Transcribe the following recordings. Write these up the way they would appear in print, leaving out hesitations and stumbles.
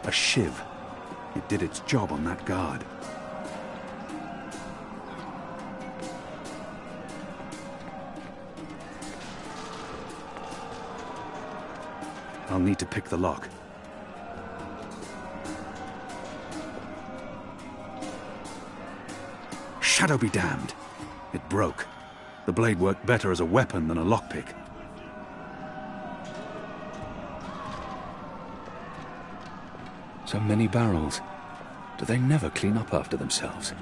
A shiv. It did its job on that guard. I'll need to pick the lock. Shadow be damned! It broke. The blade worked better as a weapon than a lockpick. So many barrels. Do they never clean up after themselves?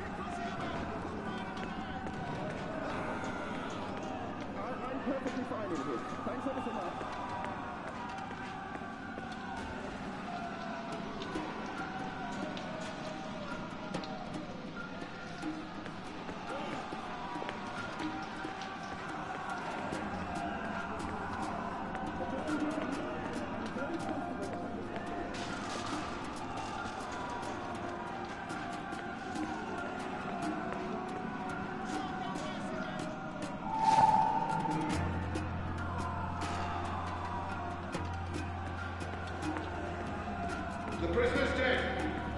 The prisoner's dead.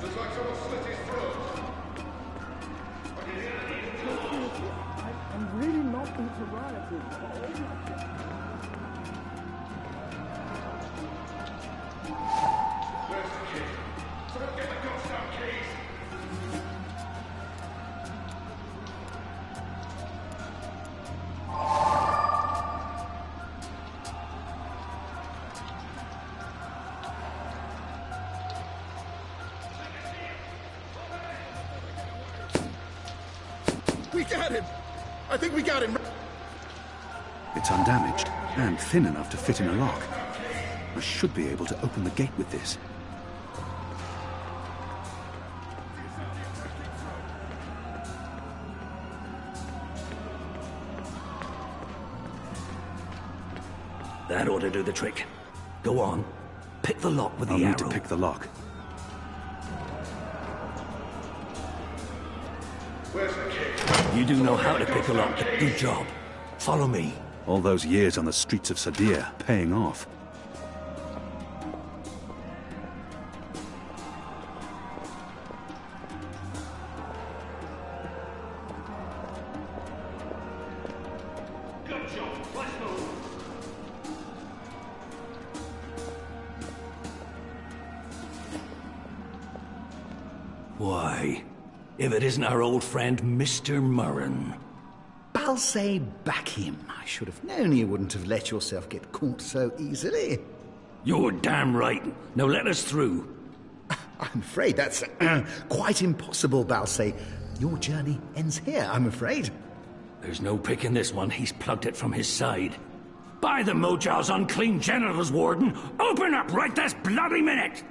Looks like someone slit his throat. I'm really not into rioting. Where's the kid? Someone get the goddamn keys. We got him! I think we got him! It's undamaged, and thin enough to fit in a lock. I should be able to open the gate with this. That ought to do the trick. Go on. Pick the lock with the I'll arrow. need to pick the lock. Where's the kid? You do know how to pick a lock. Good job. Follow me. All those years on the streets of Sadir paying off. Good job. Let's move. Why, if it isn't our old friend, Mr. Murren. Balsay, back him. I should have known you wouldn't have let yourself get caught so easily. You're damn right. Now let us through. I'm afraid that's quite impossible, Balsay. Your journey ends here, I'm afraid. There's no picking this one. He's plugged it from his side. By the Mojal's unclean genitals, Warden! Open up right this bloody minute!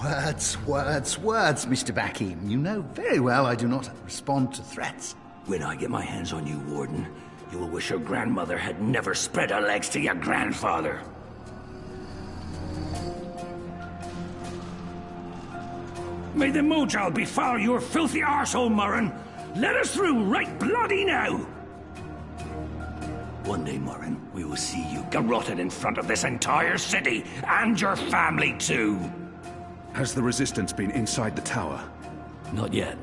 Words, Mr. Bakim. You know very well I do not respond to threats. When I get my hands on you, Warden, you will wish your grandmother had never spread her legs to your grandfather. May the Mojal befoul your filthy arsehole, Murren! Let us through right bloody now! One day, Murren, we will see you garroted in front of this entire city, and your family too! Has the resistance been inside the tower? Not yet.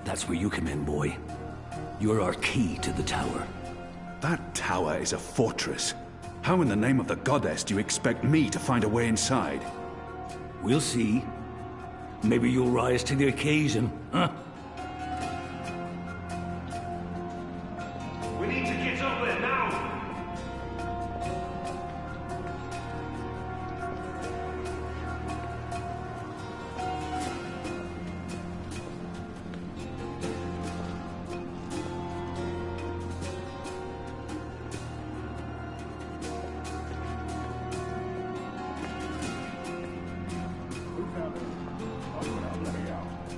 That's where you come in, boy. You're our key to the tower. That tower is a fortress. How in the name of the goddess do you expect me to find a way inside? We'll see. Maybe you'll rise to the occasion, huh? We need to get up there now.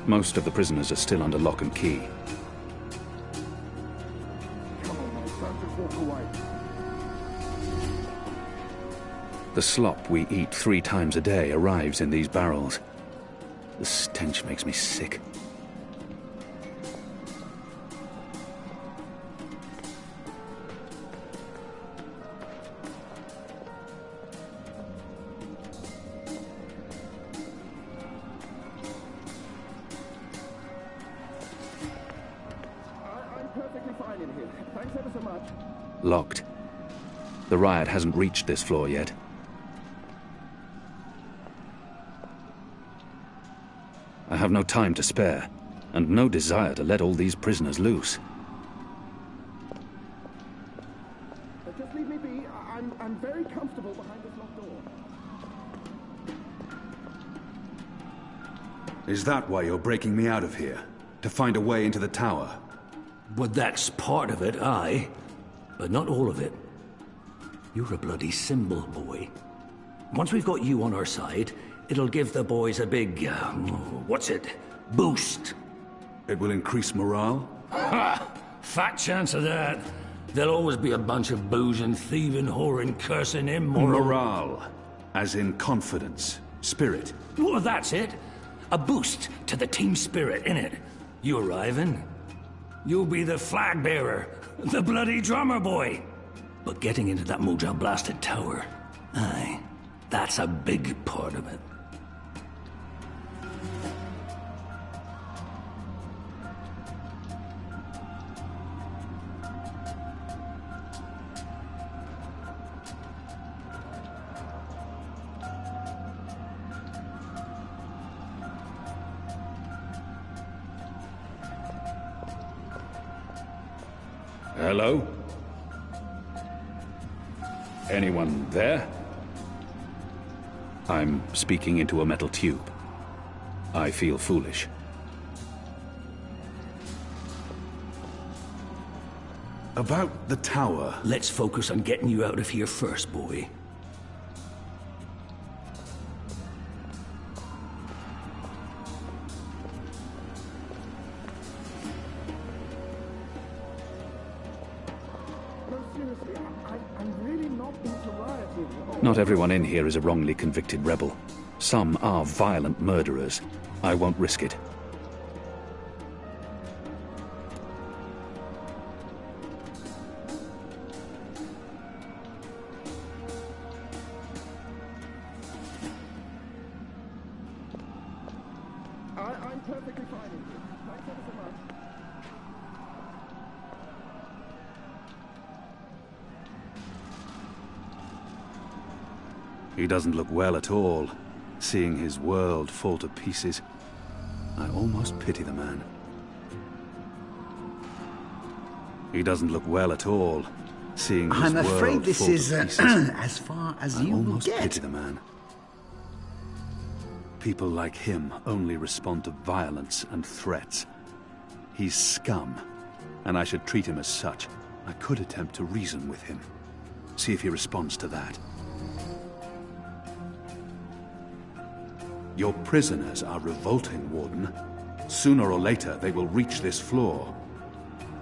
Most of the prisoners are still under lock and key. Come on, man. Time to walk away. The slop we eat 3 times a day arrives in these barrels. The stench makes me sick. Locked. The riot hasn't reached this floor yet. I have no time to spare, and no desire to let all these prisoners loose. Just leave me be. I'm very comfortable behind this locked door. Is that why you're breaking me out of here? To find a way into the tower? Well, that's part of it, aye. But not all of it. You're a bloody symbol, boy. Once we've got you on our side, it'll give the boys a big, boost. It will increase morale? Ha! Fat chance of that. There'll always be a bunch of boozing, thieving, whoring, cursing, immoral... Morale. As in confidence. Spirit. Well, that's it. A boost to the team spirit, innit? You arriving? You'll be the flag bearer. The bloody drummer boy. But getting into that Moja blasted tower, aye, that's a big part of it. Hello? Anyone there? I'm speaking into a metal tube. I feel foolish. About the tower. Let's focus on getting you out of here first, boy. Not everyone in here is a wrongly convicted rebel. Some are violent murderers. I won't risk it. I'm perfectly fine with you. Thanks ever so much. He doesn't look well at all, seeing his world fall to pieces. I almost pity the man. He doesn't look well at all, seeing his I'm world afraid this fall to is pieces. as far as I you will almost get. pity the man. People like him only respond to violence and threats. He's scum, and I should treat him as such. I could attempt to reason with him, see if he responds to that. Your prisoners are revolting, Warden. Sooner or later, they will reach this floor.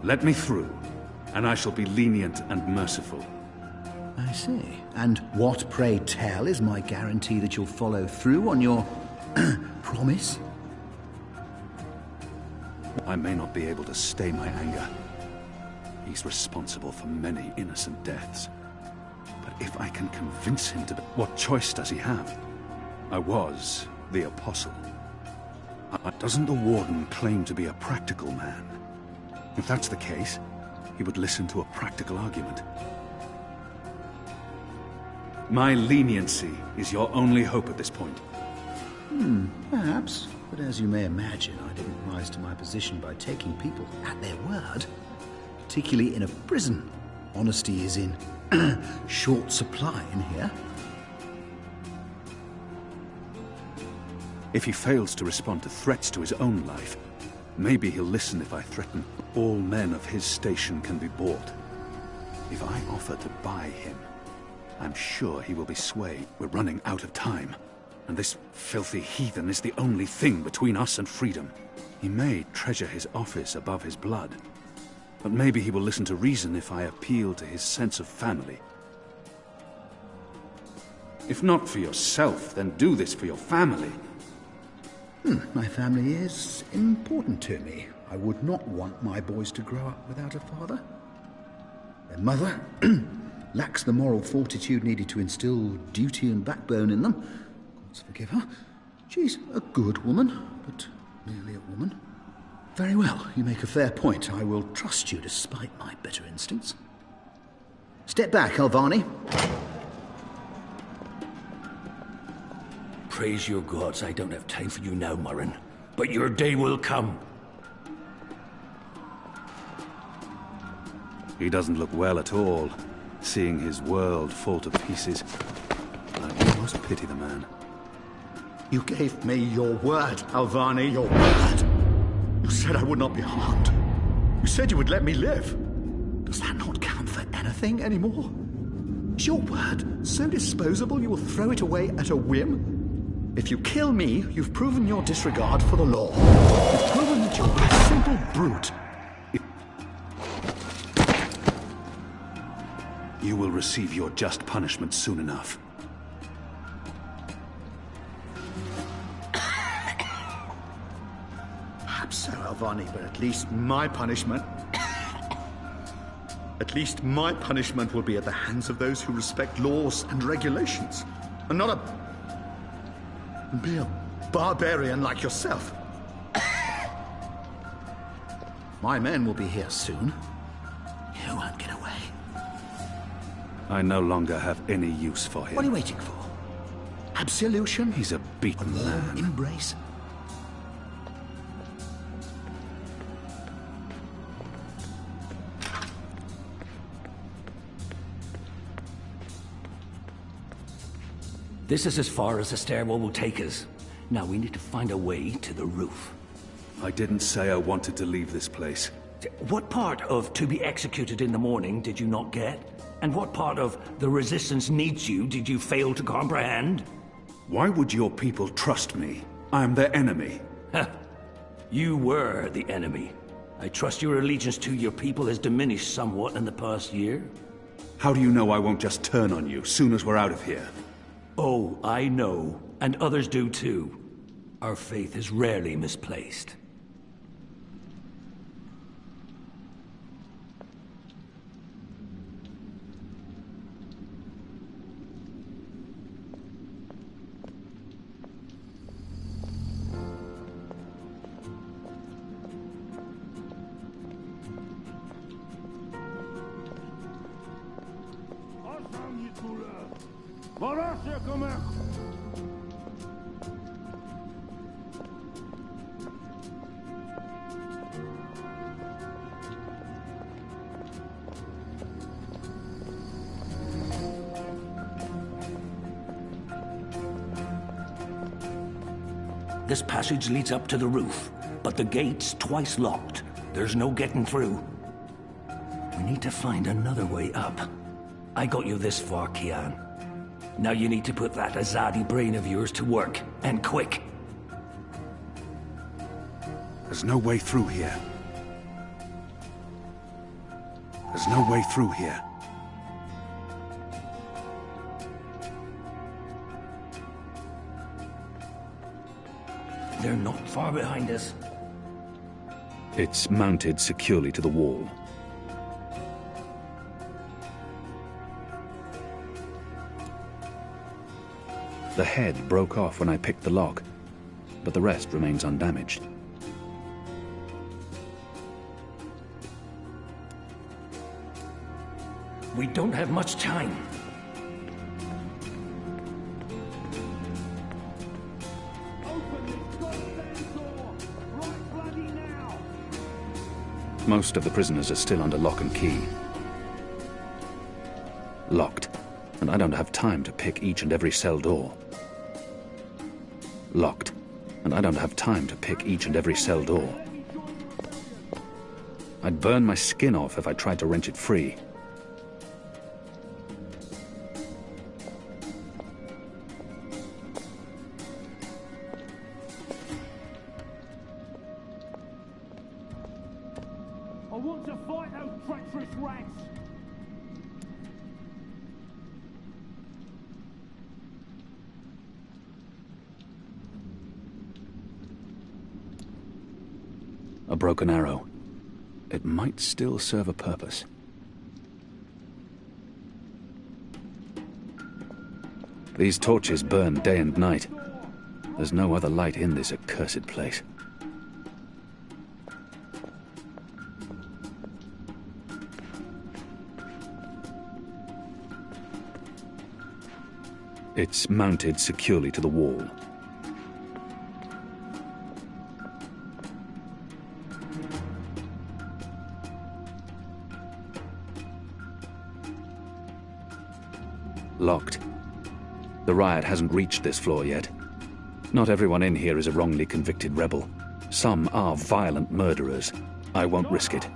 Let me through, and I shall be lenient and merciful. I see. And what, pray tell, is my guarantee that you'll follow through on your promise? I may not be able to stay my anger. He's responsible for many innocent deaths. But if I can convince him to... What choice does he have? I was the apostle. Doesn't the Warden claim to be a practical man? If that's the case, he would listen to a practical argument. My leniency is your only hope at this point. Perhaps. But as you may imagine, I didn't rise to my position by taking people at their word. Particularly in a prison. Honesty is in short supply in here. If he fails to respond to threats to his own life, maybe he'll listen if I threaten all men of his station can be bought. If I offer to buy him, I'm sure he will be swayed. We're running out of time, and this filthy heathen is the only thing between us and freedom. He may treasure his office above his blood, but maybe he will listen to reason if I appeal to his sense of family. If not for yourself, then do this for your family. My family is important to me. I would not want my boys to grow up without a father. Their mother lacks the moral fortitude needed to instill duty and backbone in them. God forgive her. She's a good woman, but merely a woman. Very well, you make a fair point. I will trust you despite my better instincts. Step back, Alvani. Praise your gods, I don't have time for you now, Murren. But your day will come. He doesn't look well at all, seeing his world fall to pieces. I almost pity the man. You gave me your word, Alvani, your word. You said I would not be harmed. You said you would let me live. Does that not count for anything anymore? Is your word so disposable you will throw it away at a whim? If you kill me, you've proven your disregard for the law. You've proven that you're a simple brute. You will receive your just punishment soon enough. Perhaps so, Alvani, but at least my punishment... At least my punishment will be at the hands of those who respect laws and regulations, and not be a barbarian like yourself. My men will be here soon. You won't get away. I no longer have any use for him. What are you waiting for? Absolution? He's a beaten man. Embrace? This is as far as the stairwell will take us. Now we need to find a way to the roof. I didn't say I wanted to leave this place. What part of to be executed in the morning did you not get? And what part of the resistance needs you did you fail to comprehend? Why would your people trust me? I am their enemy. You were the enemy. I trust your allegiance to your people has diminished somewhat in the past year. How do you know I won't just turn on you soon as we're out of here? Oh, I know, and others do too. Our faith is rarely misplaced. This passage leads up to the roof, but the gate's twice locked. There's no getting through. We need to find another way up. I got you this far, Kian. Now you need to put that Azadi brain of yours to work, and quick. There's no way through here. There's no way through here. They're not far behind us. It's mounted securely to the wall. The head broke off when I picked the lock, but the rest remains undamaged. We don't have much time. Most of the prisoners are still under lock and key. Locked, and I don't have time to pick each and every cell door. Locked, and I don't have time to pick each and every cell door. I'd burn my skin off if I tried to wrench it free. I want to fight those treacherous rats! A broken arrow. It might still serve a purpose. These torches burn day and night. There's no other light in this accursed place. It's mounted securely to the wall. Locked. The riot hasn't reached this floor yet. Not everyone in here is a wrongly convicted rebel. Some are violent murderers. I won't risk it.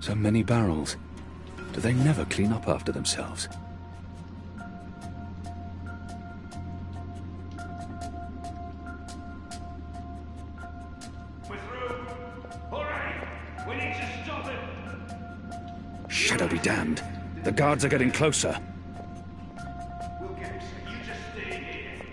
So many barrels. Do they never clean up after themselves? We're through. Hooray! We need to stop it. Shadow be damned. The guards are getting closer. We'll get him, sir. You just stay here.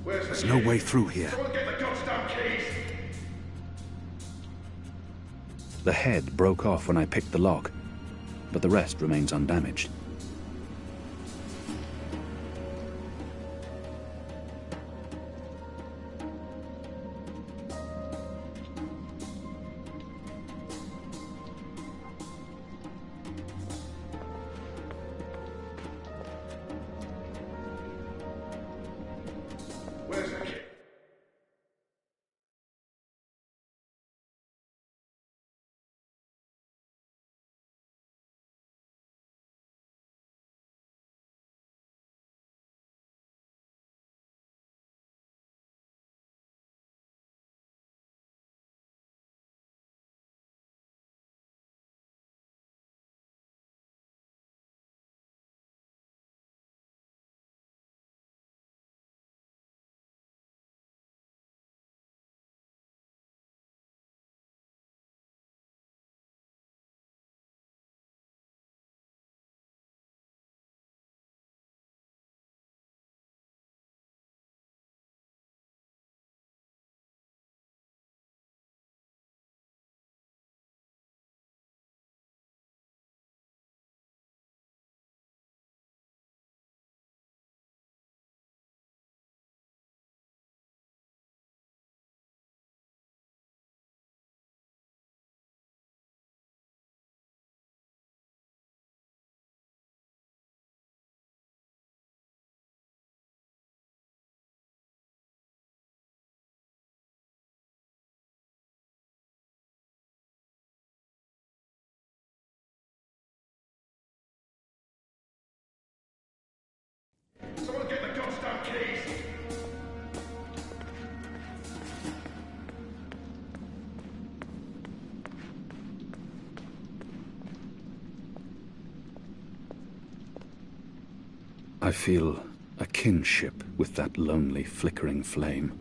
There's no way through here. Someone get the goddamn keys! The head broke off when I picked the lock, but the rest remains undamaged. Where's the key? Someone get the goddamn keys! I feel a kinship with that lonely, flickering flame.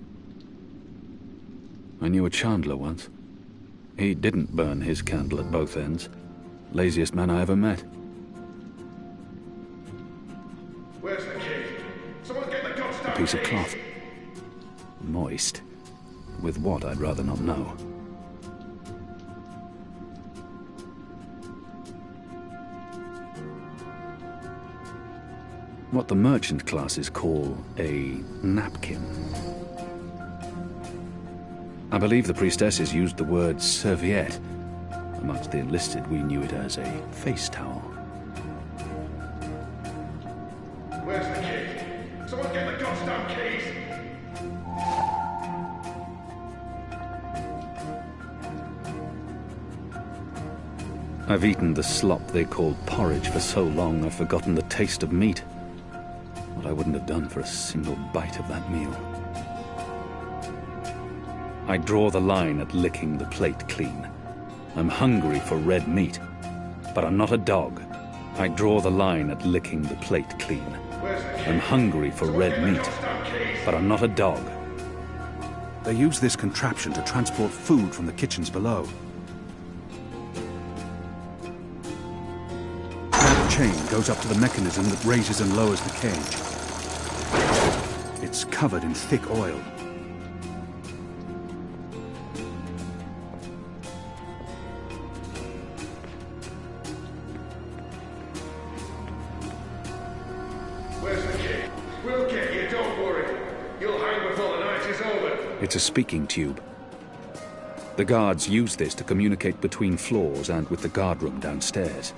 I knew a chandler once. He didn't burn his candle at both ends. Laziest man I ever met. Where's the key? Someone get the goddamn A piece of keys! cloth. Moist. With what, I'd rather not know. What the merchant classes call a napkin. I believe the priestesses used the word serviette. Amongst the enlisted, we knew it as a face towel. Where's the key? Someone get the goddamn keys! I've eaten the slop they call porridge for so long I've forgotten the taste of meat. What I wouldn't have done for a single bite of that meal. I draw the line at licking the plate clean. I'm hungry for red meat, but I'm not a dog. I draw the line at licking the plate clean. I'm hungry for red meat, but I'm not a dog. They use this contraption to transport food from the kitchens below. That chain goes up to the mechanism that raises and lowers the cage. It's covered in thick oil. It's a speaking tube. The guards use this to communicate between floors and with the guard room downstairs.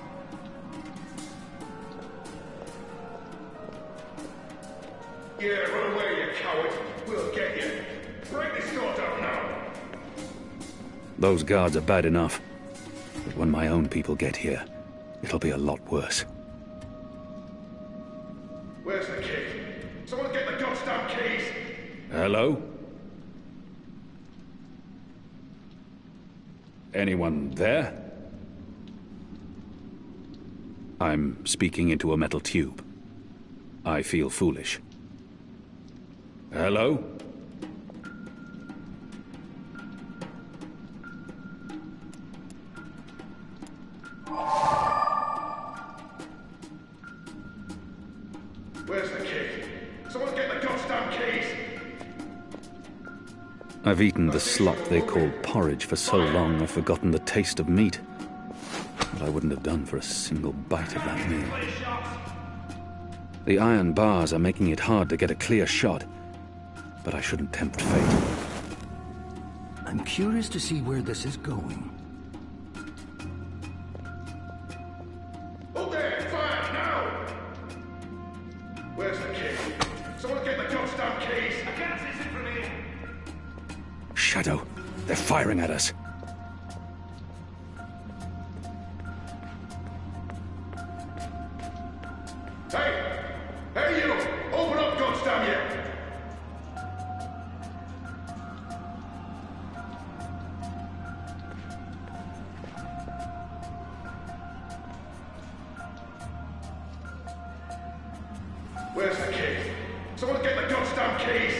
Yeah, run away, you coward. We'll get you. Break this door down now. Those guards are bad enough. But when my own people get here, it'll be a lot worse. Where's the kid? Someone get the goddamn keys! Hello? Anyone there? I'm speaking into a metal tube. I feel foolish. Hello? Where's the kid? Someone get the goddamn keys! I've eaten the slop they call porridge for so long I've forgotten the taste of meat. What I wouldn't have done for a single bite of that meal. The iron bars are making it hard to get a clear shot, but I shouldn't tempt fate. I'm curious to see where this is going. Hold there! Fire now! Where's the kid? Someone get the goddamn keys! I can't see it from here! Shadow, they're firing at us. Hey! Hey you! Open up, goddamn you! Where's the kid? Someone get the goddamn keys!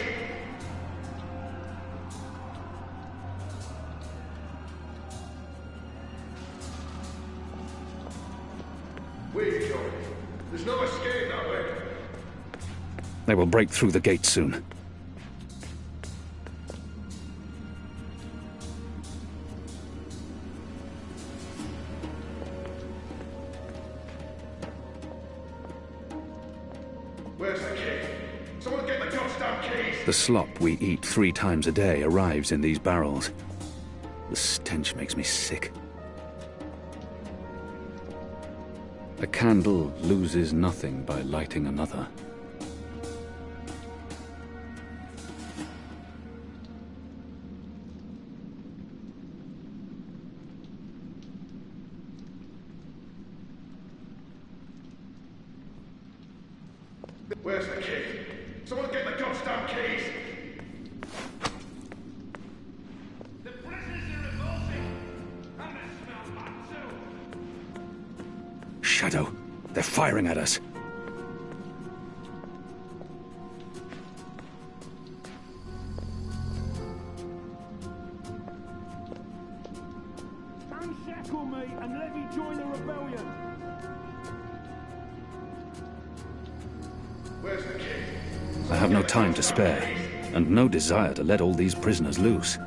Where are you going? There's no escape that way. They will break through the gate soon. Where's the kid? Someone get the goddamn keys! The slop we eat 3 times a day arrives in these barrels. The stench makes me sick. A candle loses nothing by lighting another. Where's the kid? Someone get the goddamn keys! The prisoners are revolting! And they smell bad too! Shadow, they're firing at us. Unshackle me and let me join the rebellion. Where's the kid? I have no time to spare, and no desire to let all these prisoners loose.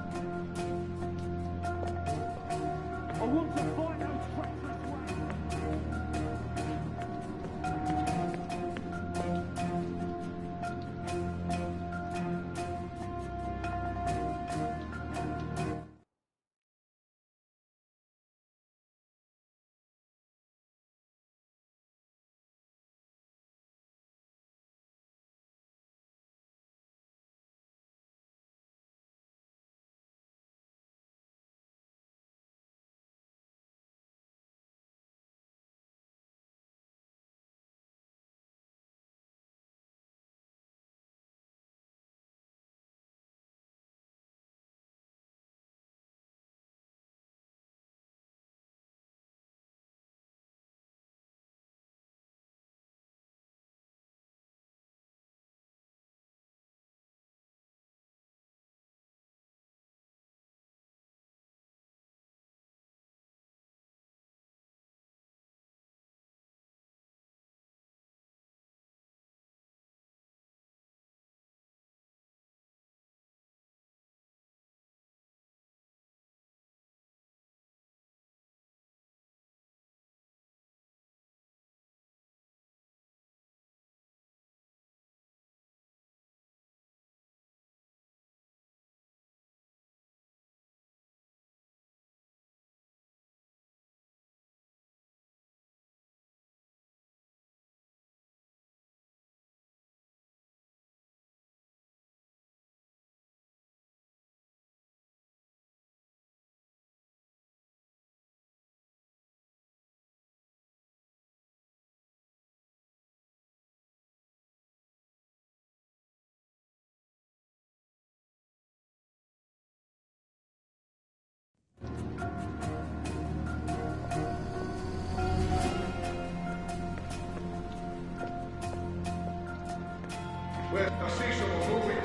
I see someone moving.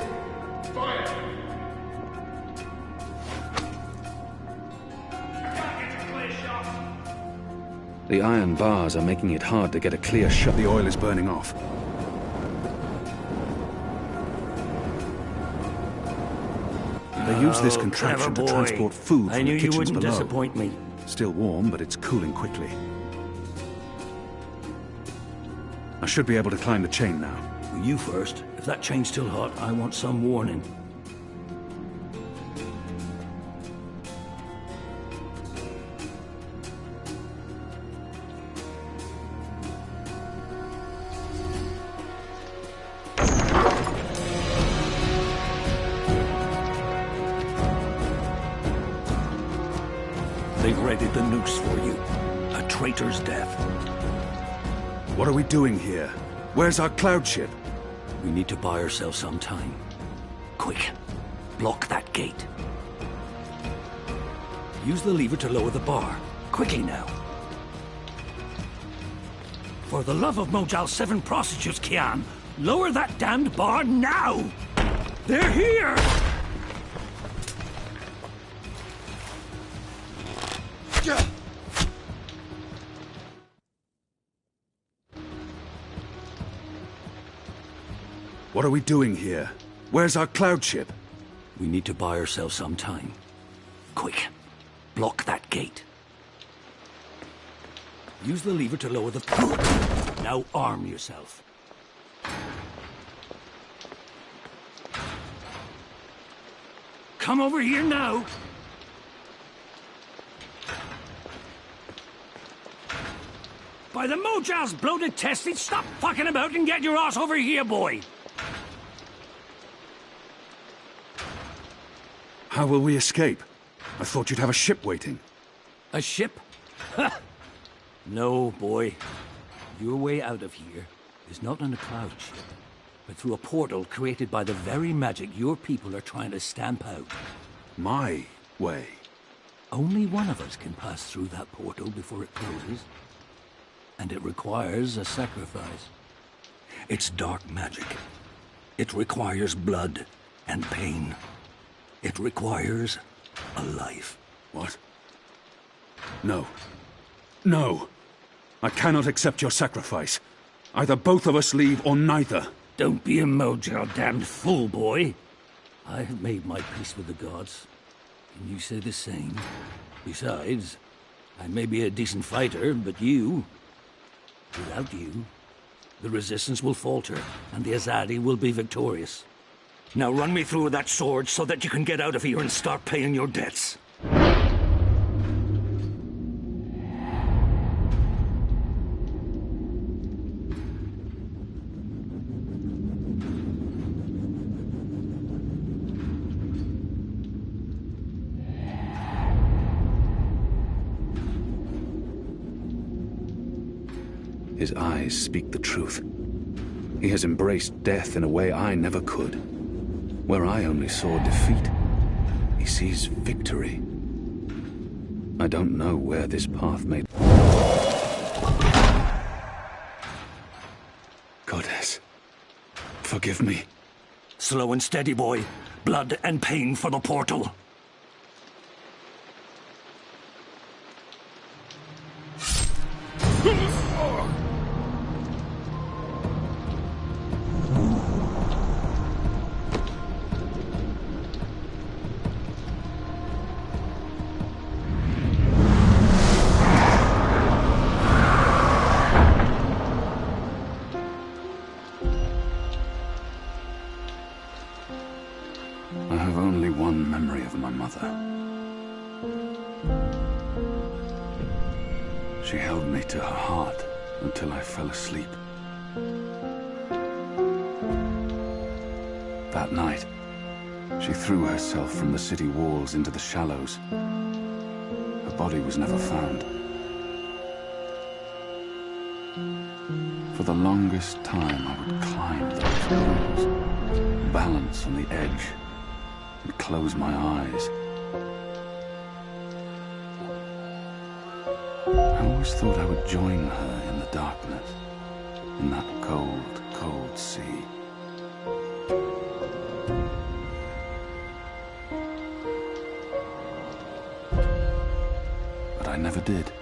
Fire! The iron bars are making it hard to get a clear shot. The oil is burning off. They use this contraption to transport food I from knew the you kitchens wouldn't below. disappoint me. Still warm, but it's cooling quickly. I should be able to climb the chain now. You first. If that chain's still hot, I want some warning. They've readied the noose for you. A traitor's death. What are we doing here? Where's our cloud ship? We need to buy ourselves some time. Quick. Block that gate. Use the lever to lower the bar. Quickly now. For the love of Mojal 7 prostitutes, Kian, lower that damned bar now! They're here! What are we doing here? Where's our cloud ship? We need to buy ourselves some time. Quick. Block that gate. Use the lever to lower the... Now arm yourself. Come over here now! By the Mojal's bloated testes, stop fucking about and get your ass over here, boy! How will we escape? I thought you'd have a ship waiting. A ship? Ha! No, boy. Your way out of here is not on a cloud ship, but through a portal created by the very magic your people are trying to stamp out. My way? Only one of us can pass through that portal before it closes. And it requires a sacrifice. It's dark magic. It requires blood and pain. It requires a life. What? No. No! I cannot accept your sacrifice. Either both of us leave or neither. Don't be a Mojal damned fool, boy. I have made my peace with the gods. Can you say the same? Besides, I may be a decent fighter, but without you, the resistance will falter, and the Azadi will be victorious. Now run me through that sword so that you can get out of here and start paying your debts. His eyes speak the truth. He has embraced death in a way I never could. Where I only saw defeat, he sees victory. I don't know where this path may... Goddess, forgive me. Slow and steady, boy. Blood and pain for the portal. I have only one memory of my mother. She held me to her heart until I fell asleep. That night, she threw herself from the city walls into the shallows. Her body was never found. For the longest time, I would climb those walls, balance on the edge, and close my eyes. I always thought I would join her in the darkness, in that cold, cold sea. But I never did.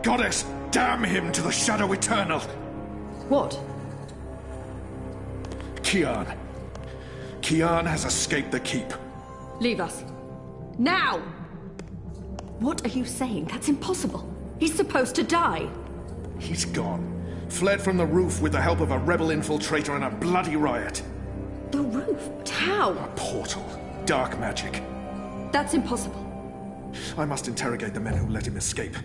Goddess, damn him to the Shadow Eternal! What? Kian. Kian has escaped the keep. Leave us. Now! What are you saying? That's impossible. He's supposed to die. He's gone. Fled from the roof with the help of a rebel infiltrator in a bloody riot. The roof? But how? A portal. Dark magic. That's impossible. I must interrogate the men who let him escape.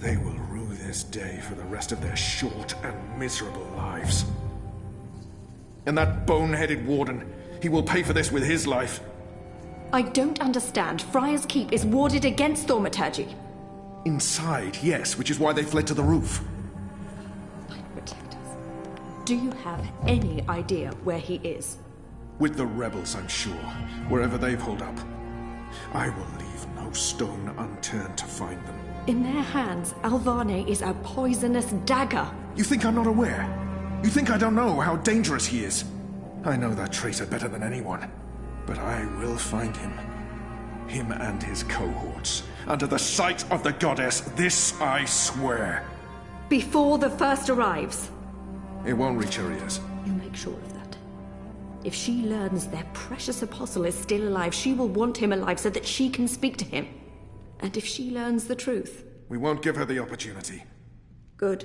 They will rue this day for the rest of their short and miserable lives. And that bone-headed warden, he will pay for this with his life. I don't understand. Friar's Keep is warded against thaumaturgy. Inside, yes, which is why they fled to the roof. Light protectors. Do you have any idea where he is? With the rebels, I'm sure. Wherever they've holed up. I will leave no stone unturned to find them. In their hands, Alvane is a poisonous dagger. You think I'm not aware? You think I don't know how dangerous he is? I know that traitor better than anyone. But I will find him. Him and his cohorts. Under the sight of the goddess, this I swear. Before the first arrives. It won't reach her ears. You make sure of that. If she learns their precious apostle is still alive, she will want him alive so that she can speak to him. And if she learns the truth... We won't give her the opportunity. Good.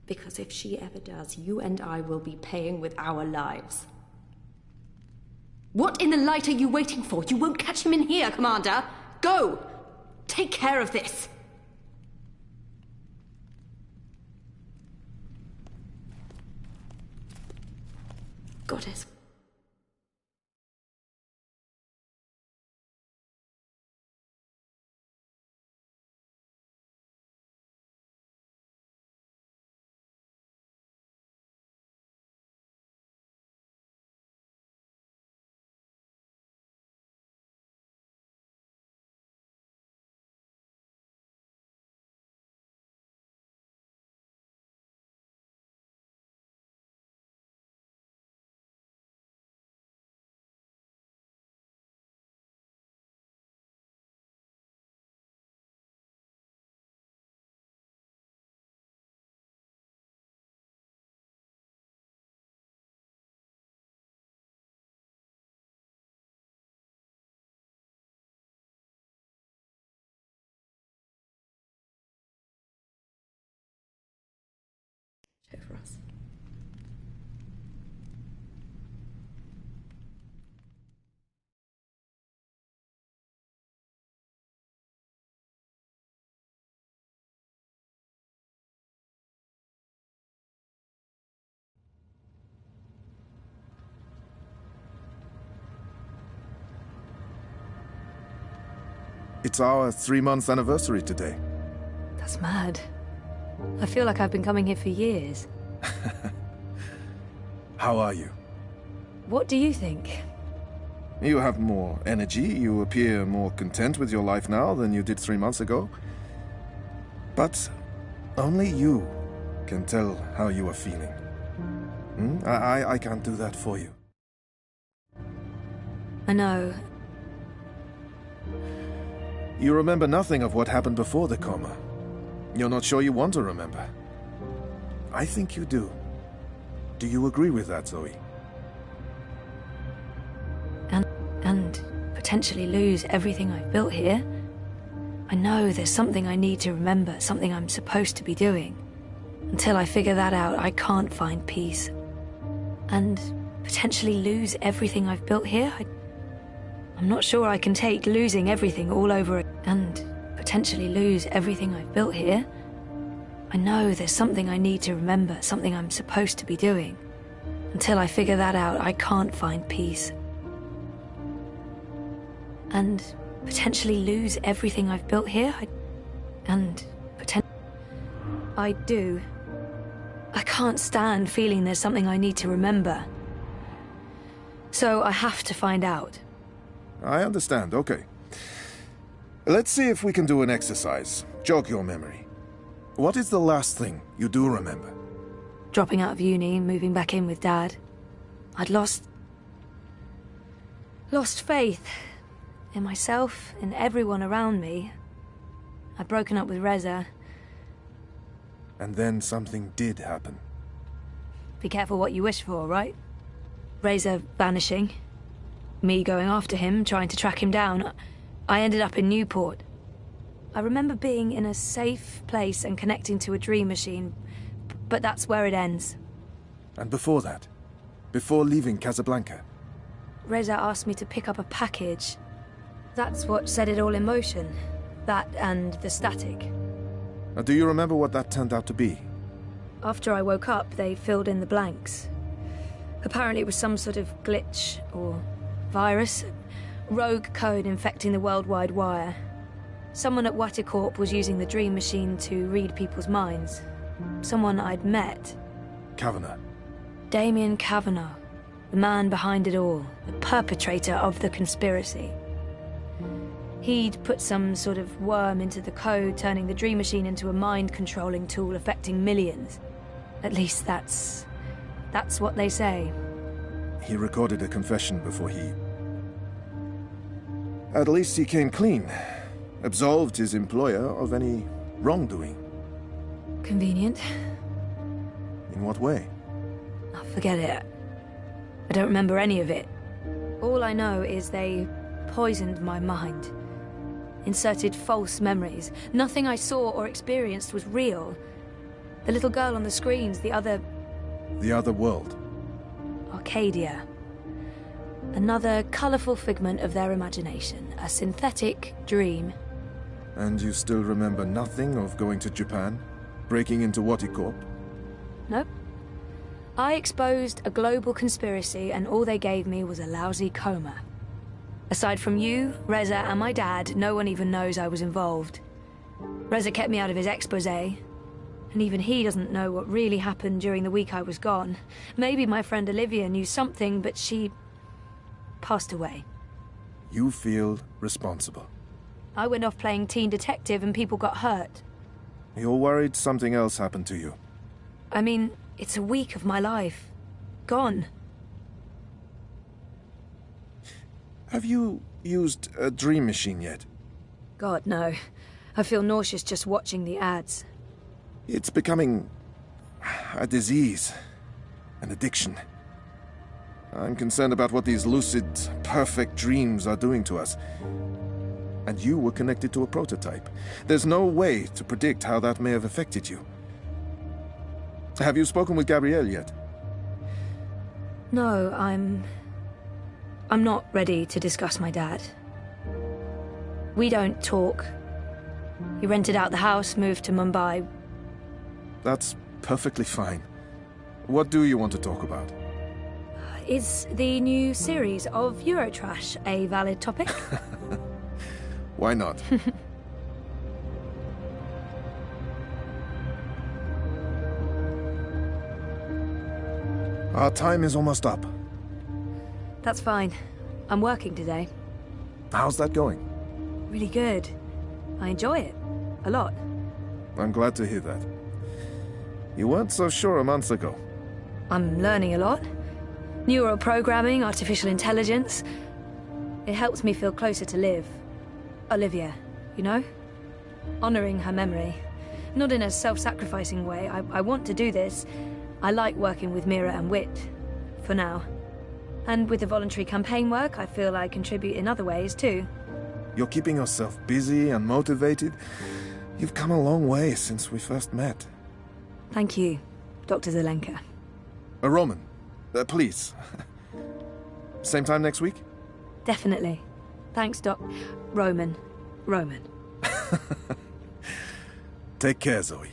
Because if she ever does, you and I will be paying with our lives. What in the light are you waiting for? You won't catch him in here, Commander. Go! Take care of this. Goddess. For us. It's our 3-month anniversary today. That's mad. I feel like I've been coming here for years. How are you? What do you think? You have more energy, you appear more content with your life now than you did 3 months ago. But only you can tell how you are feeling. I can't do that for you. I know. You remember nothing of what happened before the coma. You're not sure you want to remember. I think you do. Do you agree with that, Zoe? And potentially lose everything I've built here. I know there's something I need to remember, something I'm supposed to be doing. Until I figure that out, I can't find peace. And potentially lose everything I've built here? I'm not sure I can take losing everything all over and potentially lose everything I've built here. I know there's something I need to remember, something I'm supposed to be doing. Until I figure that out, I can't find peace. And potentially lose everything I've built here? I do. I can't stand feeling there's something I need to remember. So I have to find out. I understand, okay. Let's see if we can do an exercise. Jog your memory. What is the last thing you do remember? Dropping out of uni, moving back in with Dad. I'd lost faith in myself, in everyone around me. I'd broken up with Reza. And then something did happen. Be careful what you wish for, right? Reza vanishing. Me going after him, trying to track him down. I ended up in Newport. I remember being in a safe place and connecting to a dream machine, but that's where it ends. And before that? Before leaving Casablanca? Reza asked me to pick up a package. That's what set it all in motion. That and the static. Do you remember what that turned out to be? After I woke up, they filled in the blanks. Apparently it was some sort of glitch or virus. Rogue code infecting the worldwide wire. Someone at Waticorp was using the dream machine to read people's minds. Someone I'd met. Kavanagh. Damien Kavanagh. The man behind it all. The perpetrator of the conspiracy. He'd put some sort of worm into the code, turning the dream machine into a mind-controlling tool affecting millions. At least that's what they say. He recorded a confession before he... At least he came clean. Absolved his employer of any wrongdoing. Convenient. In what way? Oh, forget it. I don't remember any of it. All I know is they poisoned my mind. Inserted false memories. Nothing I saw or experienced was real. The little girl on the screens, the other... The other world. Arcadia. Another colourful figment of their imagination. A synthetic dream. And you still remember nothing of going to Japan? Breaking into Waticorp? Nope. I exposed a global conspiracy and all they gave me was a lousy coma. Aside from you, Reza, and my dad, no one even knows I was involved. Reza kept me out of his exposé, and even he doesn't know what really happened during the week I was gone. Maybe my friend Olivia knew something, but she... passed away. You feel responsible. I went off playing teen detective and people got hurt. You're worried something else happened to you. I mean, it's a week of my life. Gone. Have you used a dream machine yet? God, no. I feel nauseous just watching the ads. It's becoming a disease, an addiction. I'm concerned about what these lucid, perfect dreams are doing to us. And you were connected to a prototype. There's no way to predict how that may have affected you. Have you spoken with Gabrielle yet? No, I'm not ready to discuss my dad. We don't talk. He rented out the house, moved to Mumbai. That's perfectly fine. What do you want to talk about? Is the new series of Eurotrash a valid topic? Why not? Our time is almost up. That's fine. I'm working today. How's that going? Really good. I enjoy it. A lot. I'm glad to hear that. You weren't so sure a month ago. I'm learning a lot. Neural programming, artificial intelligence. It helps me feel closer to Liv. Olivia, you know? Honoring her memory. Not in a self-sacrificing way. I want to do this. I like working with Mira and Wit. For now. And with the voluntary campaign work, I feel I contribute in other ways, too. You're keeping yourself busy and motivated. You've come a long way since we first met. Thank you, Dr. Zelenka. Roman, please. Same time next week? Definitely. Thanks, Doc. Roman. Take care, Zoe.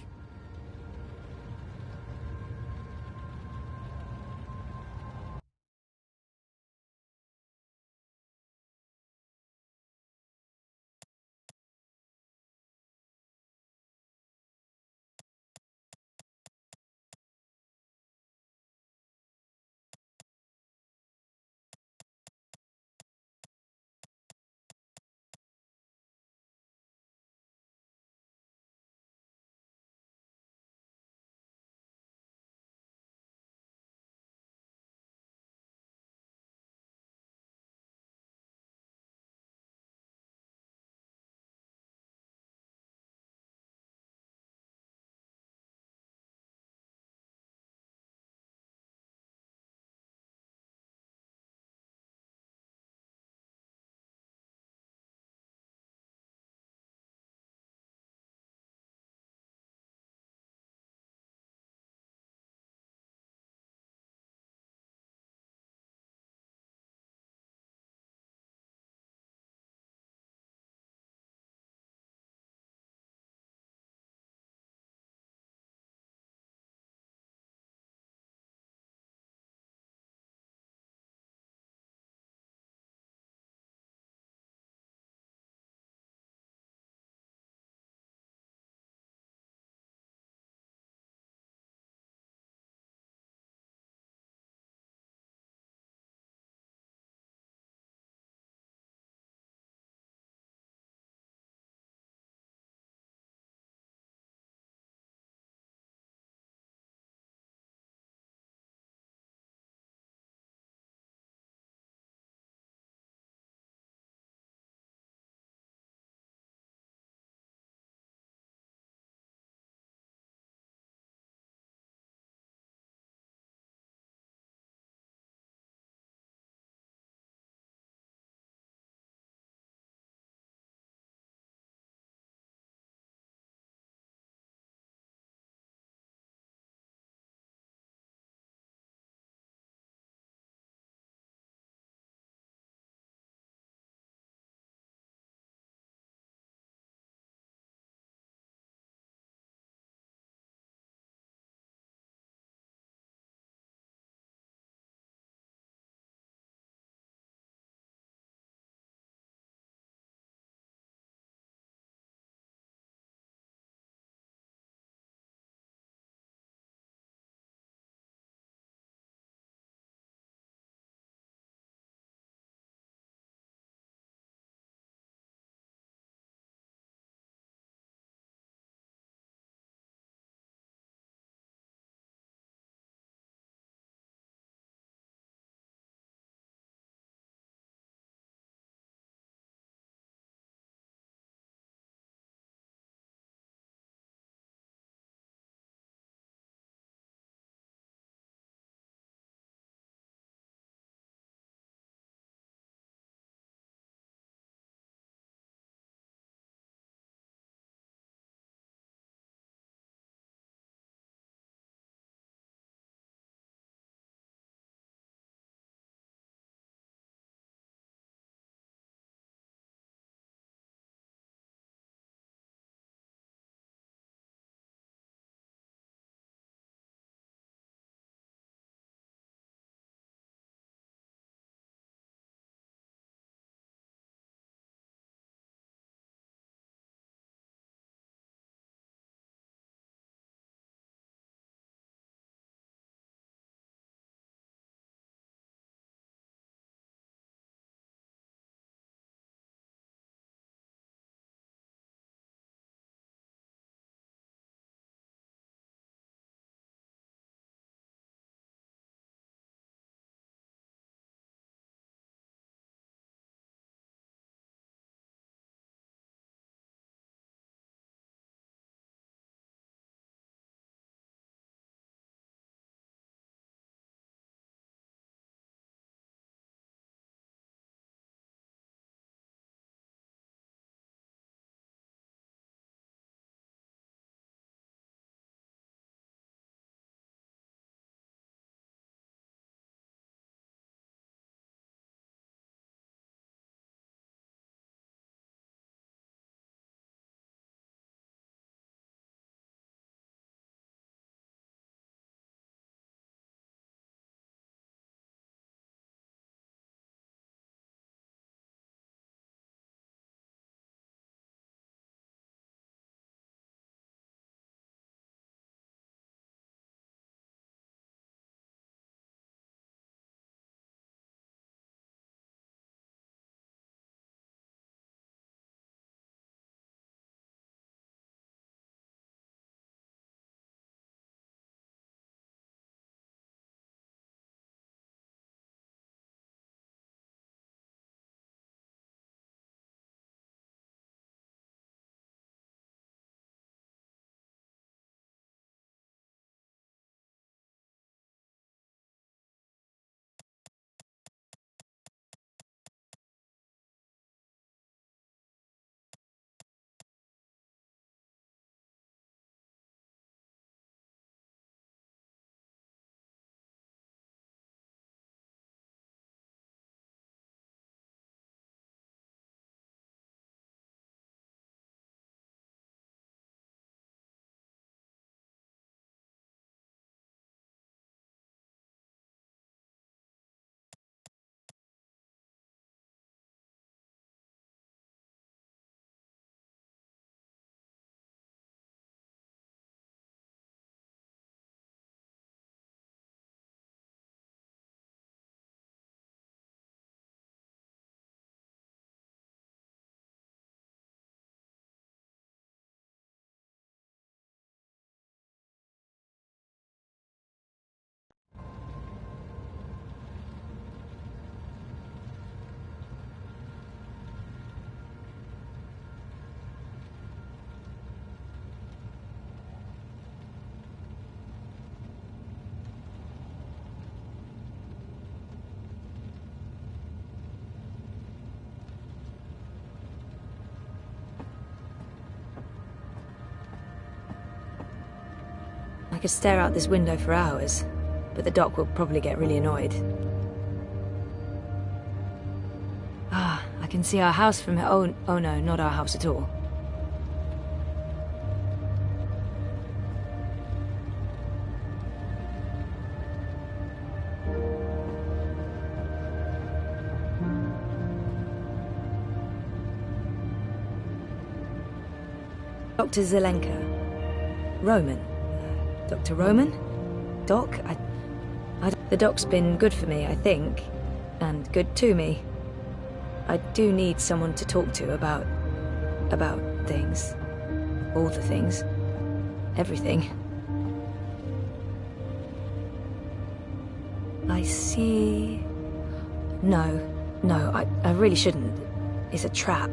I could stare out this window for hours, but the doc will probably get really annoyed. Ah, I can see our house from here. Oh no, not our house at all. Dr. Zelenka. Roman. Dr. Roman? Doc? The doc's been good for me, I think. And good to me. I do need someone to talk to about things. All the things. Everything. I see... No, I really shouldn't. It's a trap.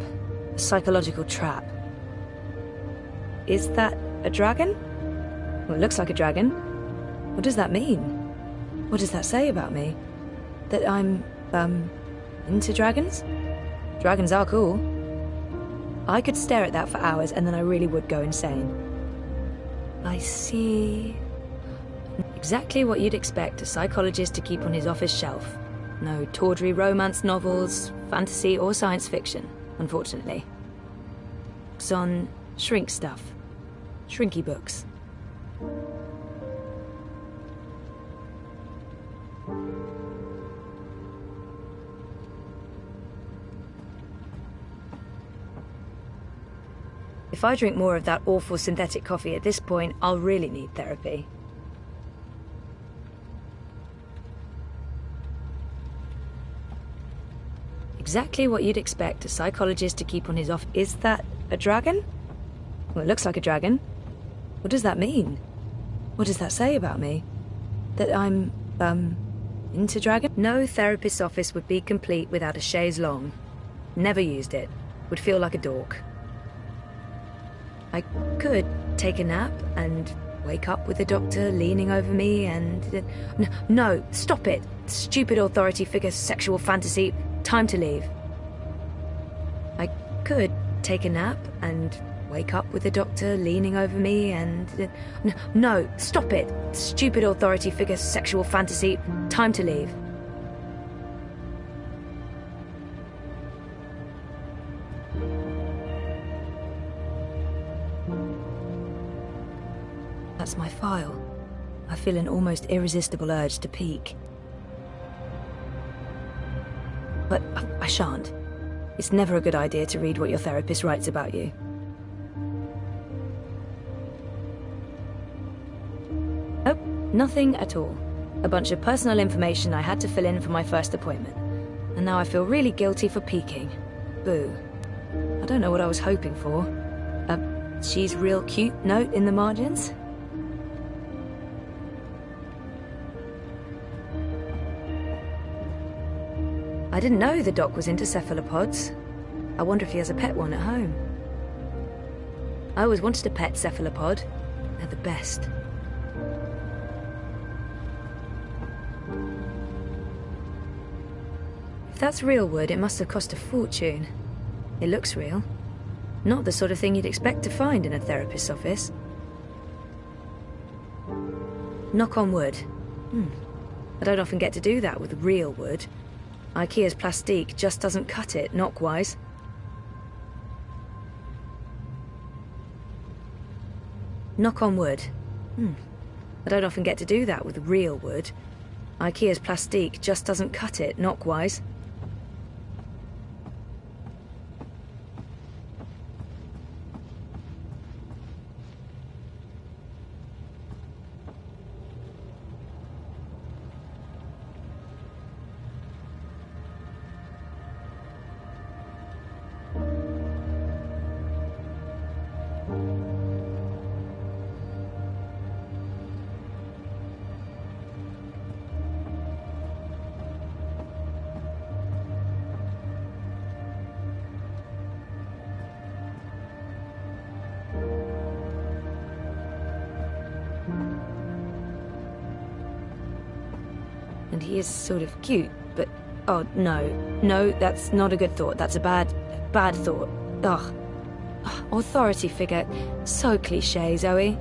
A psychological trap. Is that a dragon? Well, it looks like a dragon. What does that mean? What does that say about me? That I'm, into dragons? Dragons are cool. I could stare at that for hours and then I really would go insane. I see... Exactly what you'd expect a psychologist to keep on his office shelf. No tawdry romance novels, fantasy or science fiction, unfortunately. Books on shrink stuff. Shrinky books. If I drink more of that awful synthetic coffee at this point, I'll really need therapy. Exactly what you'd expect a psychologist to keep on his off. Is that a dragon? Well, it looks like a dragon. What does that mean? What does that say about me? That I'm, into dragon? No therapist's office would be complete without a chaise longue. Never used it. Would feel like a dork. I could take a nap and wake up with the doctor leaning over me and... No, stop it! Stupid authority figure sexual fantasy. Time to leave. I could take a nap and wake up with the doctor leaning over me and... No, stop it! Stupid authority figure sexual fantasy. Time to leave. That's my file. I feel an almost irresistible urge to peek. But I shan't. It's never a good idea to read what your therapist writes about you. Oh, nothing at all. A bunch of personal information I had to fill in for my first appointment. And now I feel really guilty for peeking. Boo. I don't know what I was hoping for. A she's real cute note in the margins? I didn't know the doc was into cephalopods. I wonder if he has a pet one at home. I always wanted a pet cephalopod. They're the best. If that's real wood, it must have cost a fortune. It looks real. Not the sort of thing you'd expect to find in a therapist's office. Knock on wood. I don't often get to do that with real wood. IKEA's plastique just doesn't cut it, knock-wise. Knock on wood. I don't often get to do that with real wood. IKEA's plastique just doesn't cut it, knock-wise. And he is sort of cute, but... Oh, no. No, that's not a good thought. That's a bad thought. Ugh. Authority figure. So cliché, Zoe.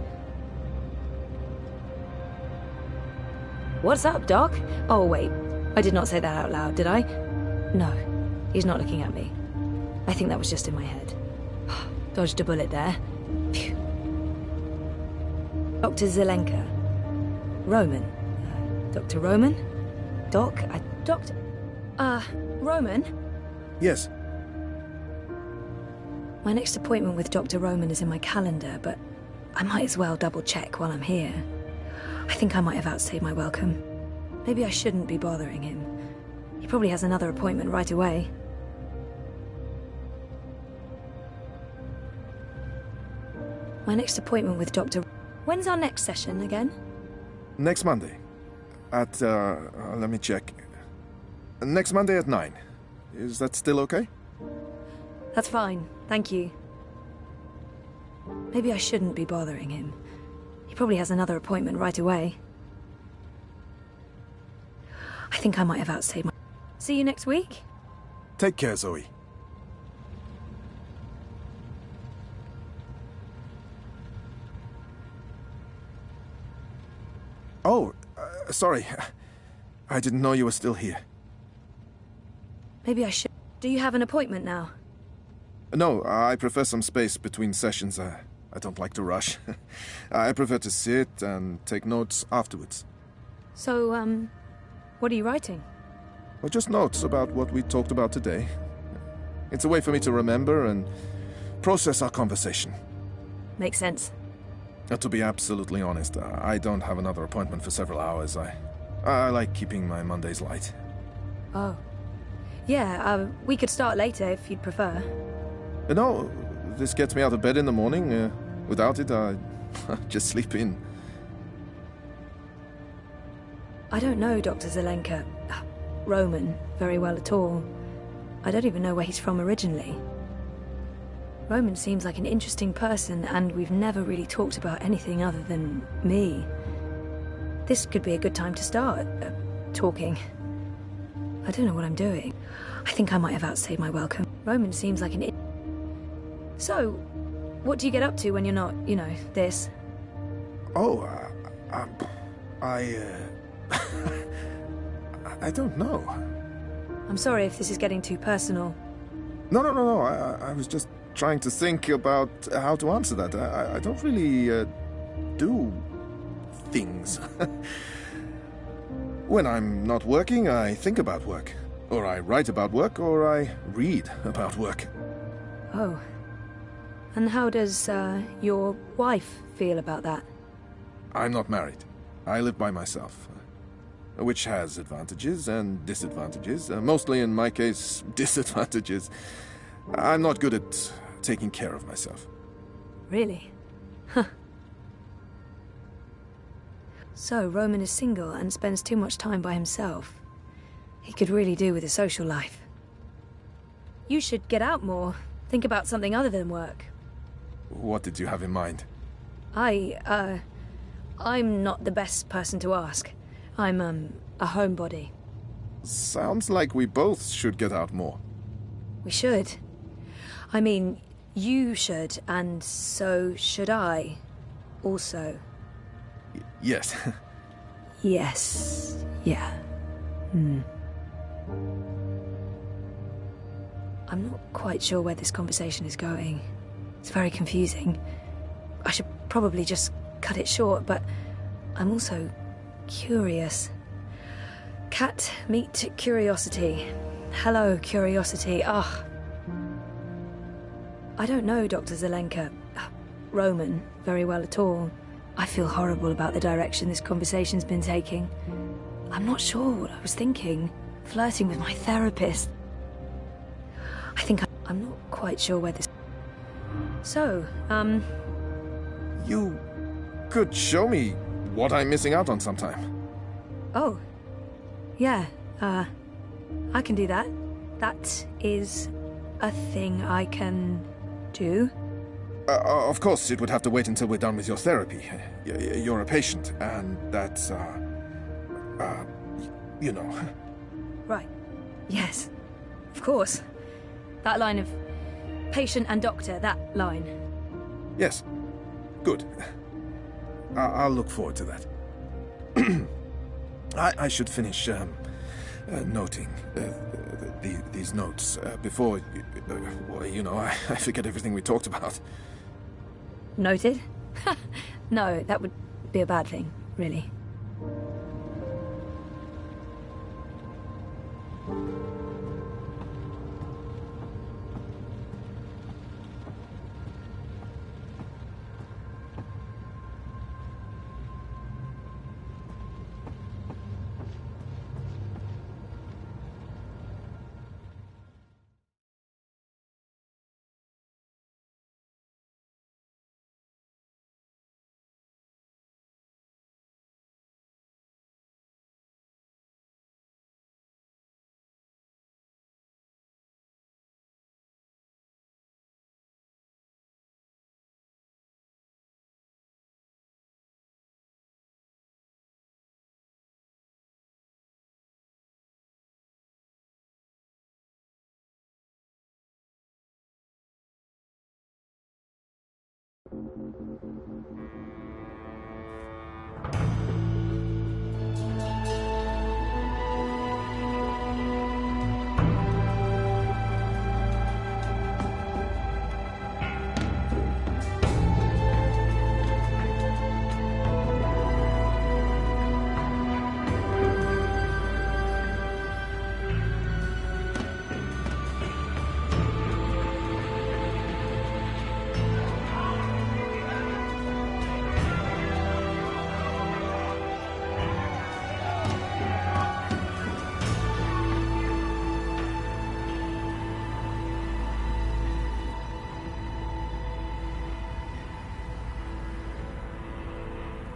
What's up, Doc? Oh, wait. I did not say that out loud, did I? No, he's not looking at me. I think that was just in my head. Dodged a bullet there. Phew. Dr. Zelenka. Roman. Dr. Roman? Doc? Doctor... Roman? Yes. My next appointment with Dr. Roman is in my calendar, but I might as well double-check while I'm here. I think I might have outstayed my welcome. Maybe I shouldn't be bothering him. He probably has another appointment right away. My next appointment with Dr. When's our next session again? Next Monday. At, let me check. Next Monday at 9. Is that still okay? That's fine, thank you. Maybe I shouldn't be bothering him. He probably has another appointment right away. I think I might have outstayed my... See you next week? Take care, Zoe. Oh, sorry. I didn't know you were still here. Maybe I should... Do you have an appointment now? No, I prefer some space between sessions. I don't like to rush. I prefer to sit and take notes afterwards. So, what are you writing? Well, just notes about what we talked about today. It's a way for me to remember and process our conversation. Makes sense. To be absolutely honest, I don't have another appointment for several hours. I like keeping my Mondays light. Oh. Yeah, we could start later if you'd prefer. No, this gets me out of bed in the morning. Without it, I just sleep in. I don't know Dr. Zelenka, Roman, very well at all. I don't even know where he's from originally. Roman seems like an interesting person, and we've never really talked about anything other than me. This could be a good time to start, talking. I don't know what I'm doing. I think I might have outstayed my welcome. Roman seems like an... So, what do you get up to when you're not, you know, this? Oh, I don't know. I'm sorry if this is getting too personal. No. I was just trying to think about how to answer that. I don't really do things. When I'm not working, I think about work. Or I write about work, or I read about work. Oh. And how does, your wife feel about that? I'm not married. I live by myself. Which has advantages and disadvantages. Mostly, in my case, disadvantages. I'm not good at taking care of myself. Really? Huh. So, Roman is single and spends too much time by himself. He could really do with a social life. You should get out more. Think about something other than work. What did you have in mind? I'm not the best person to ask. I'm, a homebody. Sounds like we both should get out more. We should. I mean, you should, and so should I. Also. Yes. Yes. Yeah. I'm not quite sure where this conversation is going. It's very confusing. I should probably just cut it short, but I'm also curious. Cat, meet curiosity. Hello, curiosity. I don't know Dr. Zelenka, Roman, very well at all. I feel horrible about the direction this conversation's been taking. I'm not sure what I was thinking. Flirting with my therapist. I think I'm not quite sure where this... So, You could show me what I'm missing out on sometime. Oh. Yeah, I can do that. That is a thing I can do. Of course, it would have to wait until we're done with your therapy. You're a patient, and that's, you know. Right. Yes. Of course. That line of patient and doctor, that line. Yes. Good. I'll look forward to that. I should finish noting these notes before, well, you know, I forget everything we talked about. Noted? No, that would be a bad thing, really.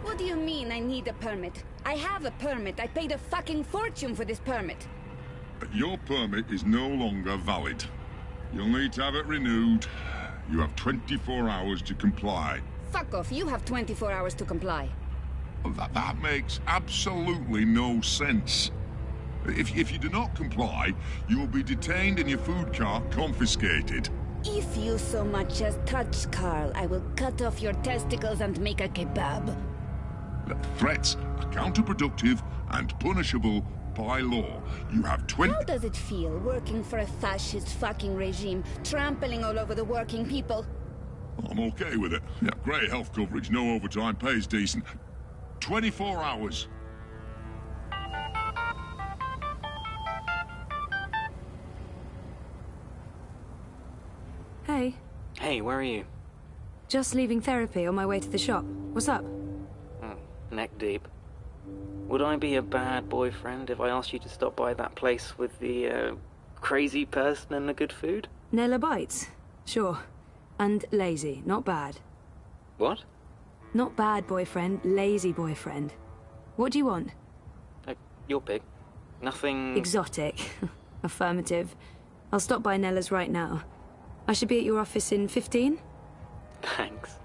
What do you mean I need a permit? I have a permit. I paid a fucking fortune for this permit. Your permit is no longer valid. You'll need to have it renewed. You have 24 hours to comply. Fuck off. You have 24 hours to comply. That makes absolutely no sense. If you do not comply, you will be detained and your food car confiscated. If you so much as touch Carl, I will cut off your testicles and make a kebab. Threats are counterproductive and punishable by law. You have 20... How does it feel working for a fascist fucking regime, trampling all over the working people? I'm okay with it. Yeah, great health coverage, no overtime, pays decent. 24 hours. Hey. Hey, where are you? Just leaving therapy on my way to the shop. What's up? Neck deep. Would I be a bad boyfriend if I asked you to stop by that place with the, crazy person and the good food? Nella Bites? Sure. And lazy, not bad. What? Not bad boyfriend, lazy boyfriend. What do you want? Your pick. Nothing... Exotic. Affirmative. I'll stop by Nella's right now. I should be at your office in 15? Thanks.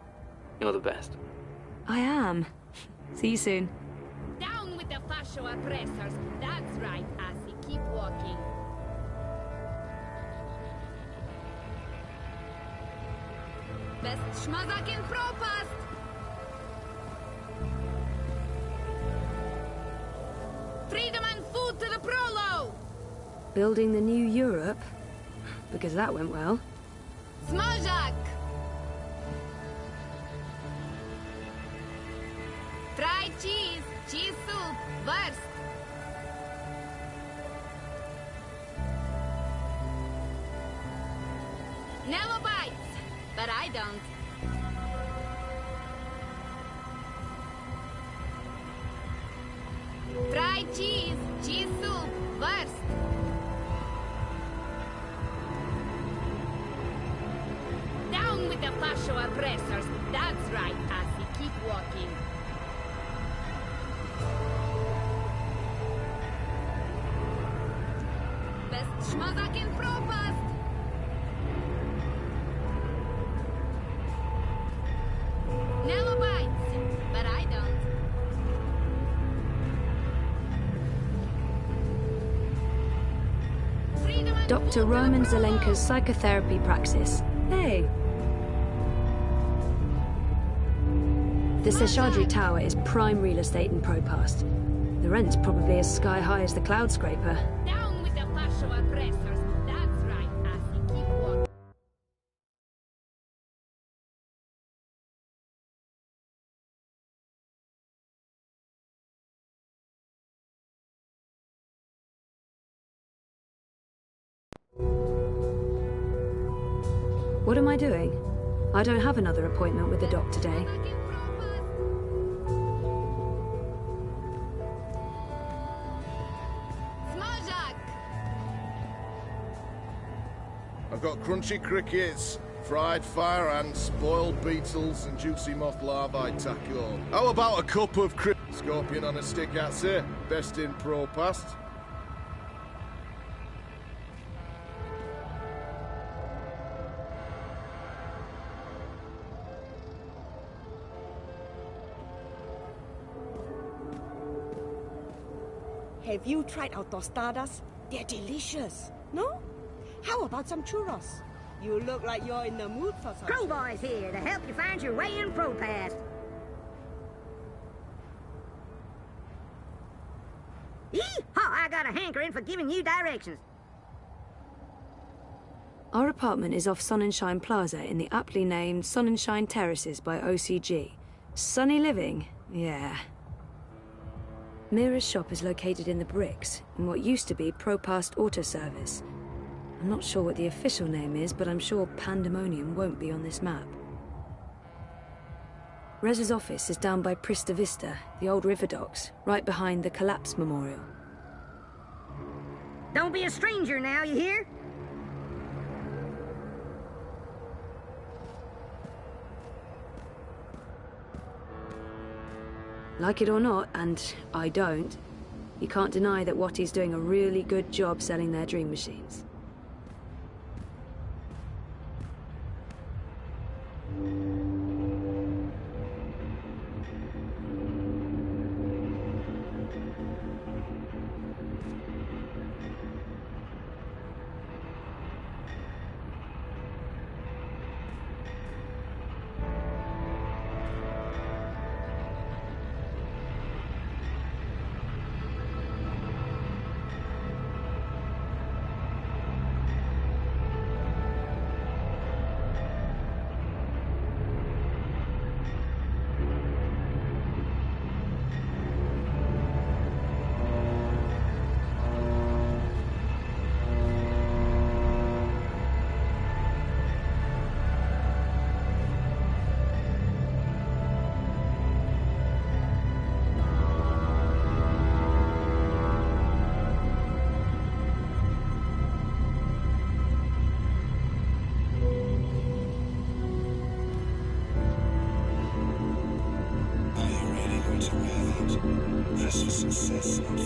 You're the best. I am. See you soon. Down with the fascio oppressors. That's right, Assy. Keep walking. Best schmazak in Propast! Freedom and food to the Prolo! Building the new Europe? Because that went well. Smazak! Fried cheese, cheese soup, wurst. Nella bites, but I don't. Fried cheese, cheese soup, wurst. Down with the fascio oppressors. That's right, Assy. Keep walking. Best schmazak in Propast! Nella bites, but I don't. Dr. Roman Zelenka's psychotherapy praxis. Hey! The Seshadri Tower is prime real estate in Propast. The rent's probably as sky-high as the cloud scraper. Down with the fascio oppressors. That's right, Assy. Keep walking. What am I doing? I don't have another appointment with the doc today. I've got crunchy crickets, fried fire ants, boiled beetles, and juicy moth larvae taco. How about a cup of scorpion on a stick, that's it. Best in pro past. Have you tried our tostadas? They're delicious. No? How about some churros? You look like you're in the mood for some. Crowboy's here to help you find your way in ProPass. Yee-haw! I got a hankering for giving you directions. Our apartment is off Sonnenschein Plaza in the aptly named Sonnenschein Terraces by OCG. Sunny living? Yeah. Mira's shop is located in the bricks, in what used to be ProPast Auto Service. I'm not sure what the official name is, but I'm sure Pandemonium won't be on this map. Rez's office is down by Prista Vista, the old river docks, right behind the Collapse Memorial. Don't be a stranger now, you hear? Like it or not, and I don't, you can't deny that Watty's doing a really good job selling their dream machines.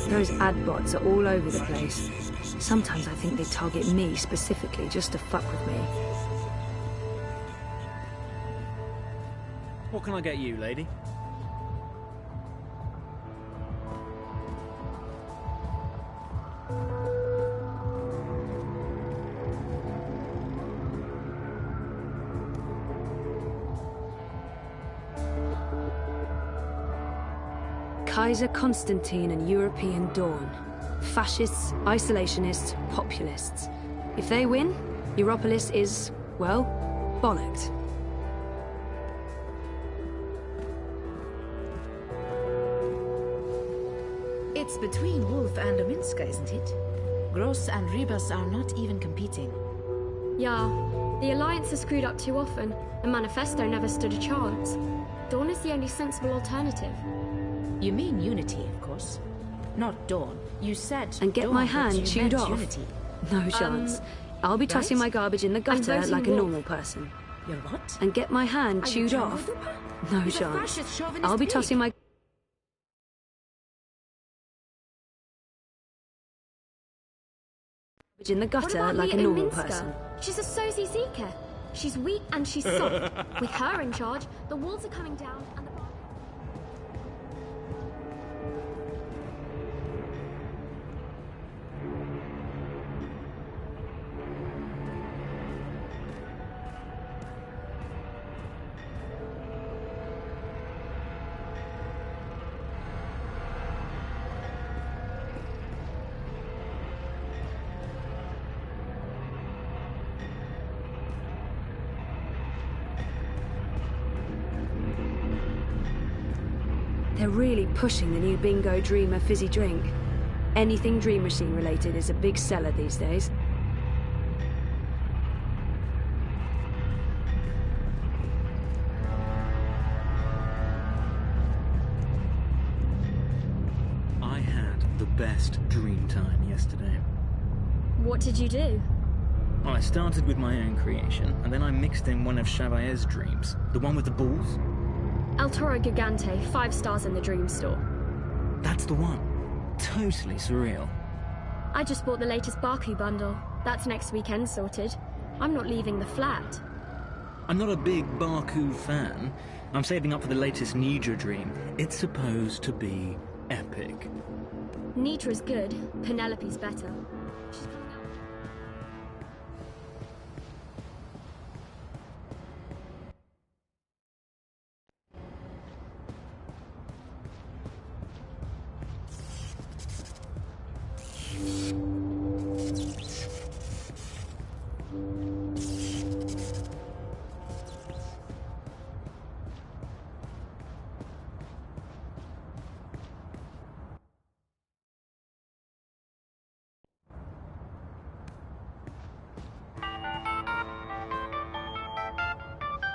Those ad bots are all over the place. Sometimes I think they target me specifically just to fuck with me. What can I get you, lady? Kaiser Constantine and European Dawn. Fascists, isolationists, populists. If they win, Europolis is, well, bollocked. It's between Wolf and Ominska, isn't it? Gross and Rebus are not even competing. Yeah, the Alliance has screwed up too often, and Manifesto never stood a chance. Dawn is the only sensible alternative. You mean Unity, of course. Not Dawn. You said and get Dawn, my hand chewed off. Unity. No chance. I'll be tossing my garbage in the gutter like a normal person. You're what? And get my hand chewed off. No chance. I'll be tossing my garbage in the gutter like a normal person. She's a Sosie Seeker. She's weak and she's soft. With her in charge, the walls are coming down and the... They're really pushing the new Bingo Dreamer fizzy drink. Anything Dream Machine related is a big seller these days. I had the best dream time yesterday. What did you do? Well, I started with my own creation, and then I mixed in one of Chavaier's dreams. The one with the balls? El Toro Gigante, 5 stars in the Dream Store. That's the one. Totally surreal. I just bought the latest Baku bundle. That's next weekend sorted. I'm not leaving the flat. I'm not a big Baku fan. I'm saving up for the latest Nidra dream. It's supposed to be epic. Nidra's good. Penelope's better.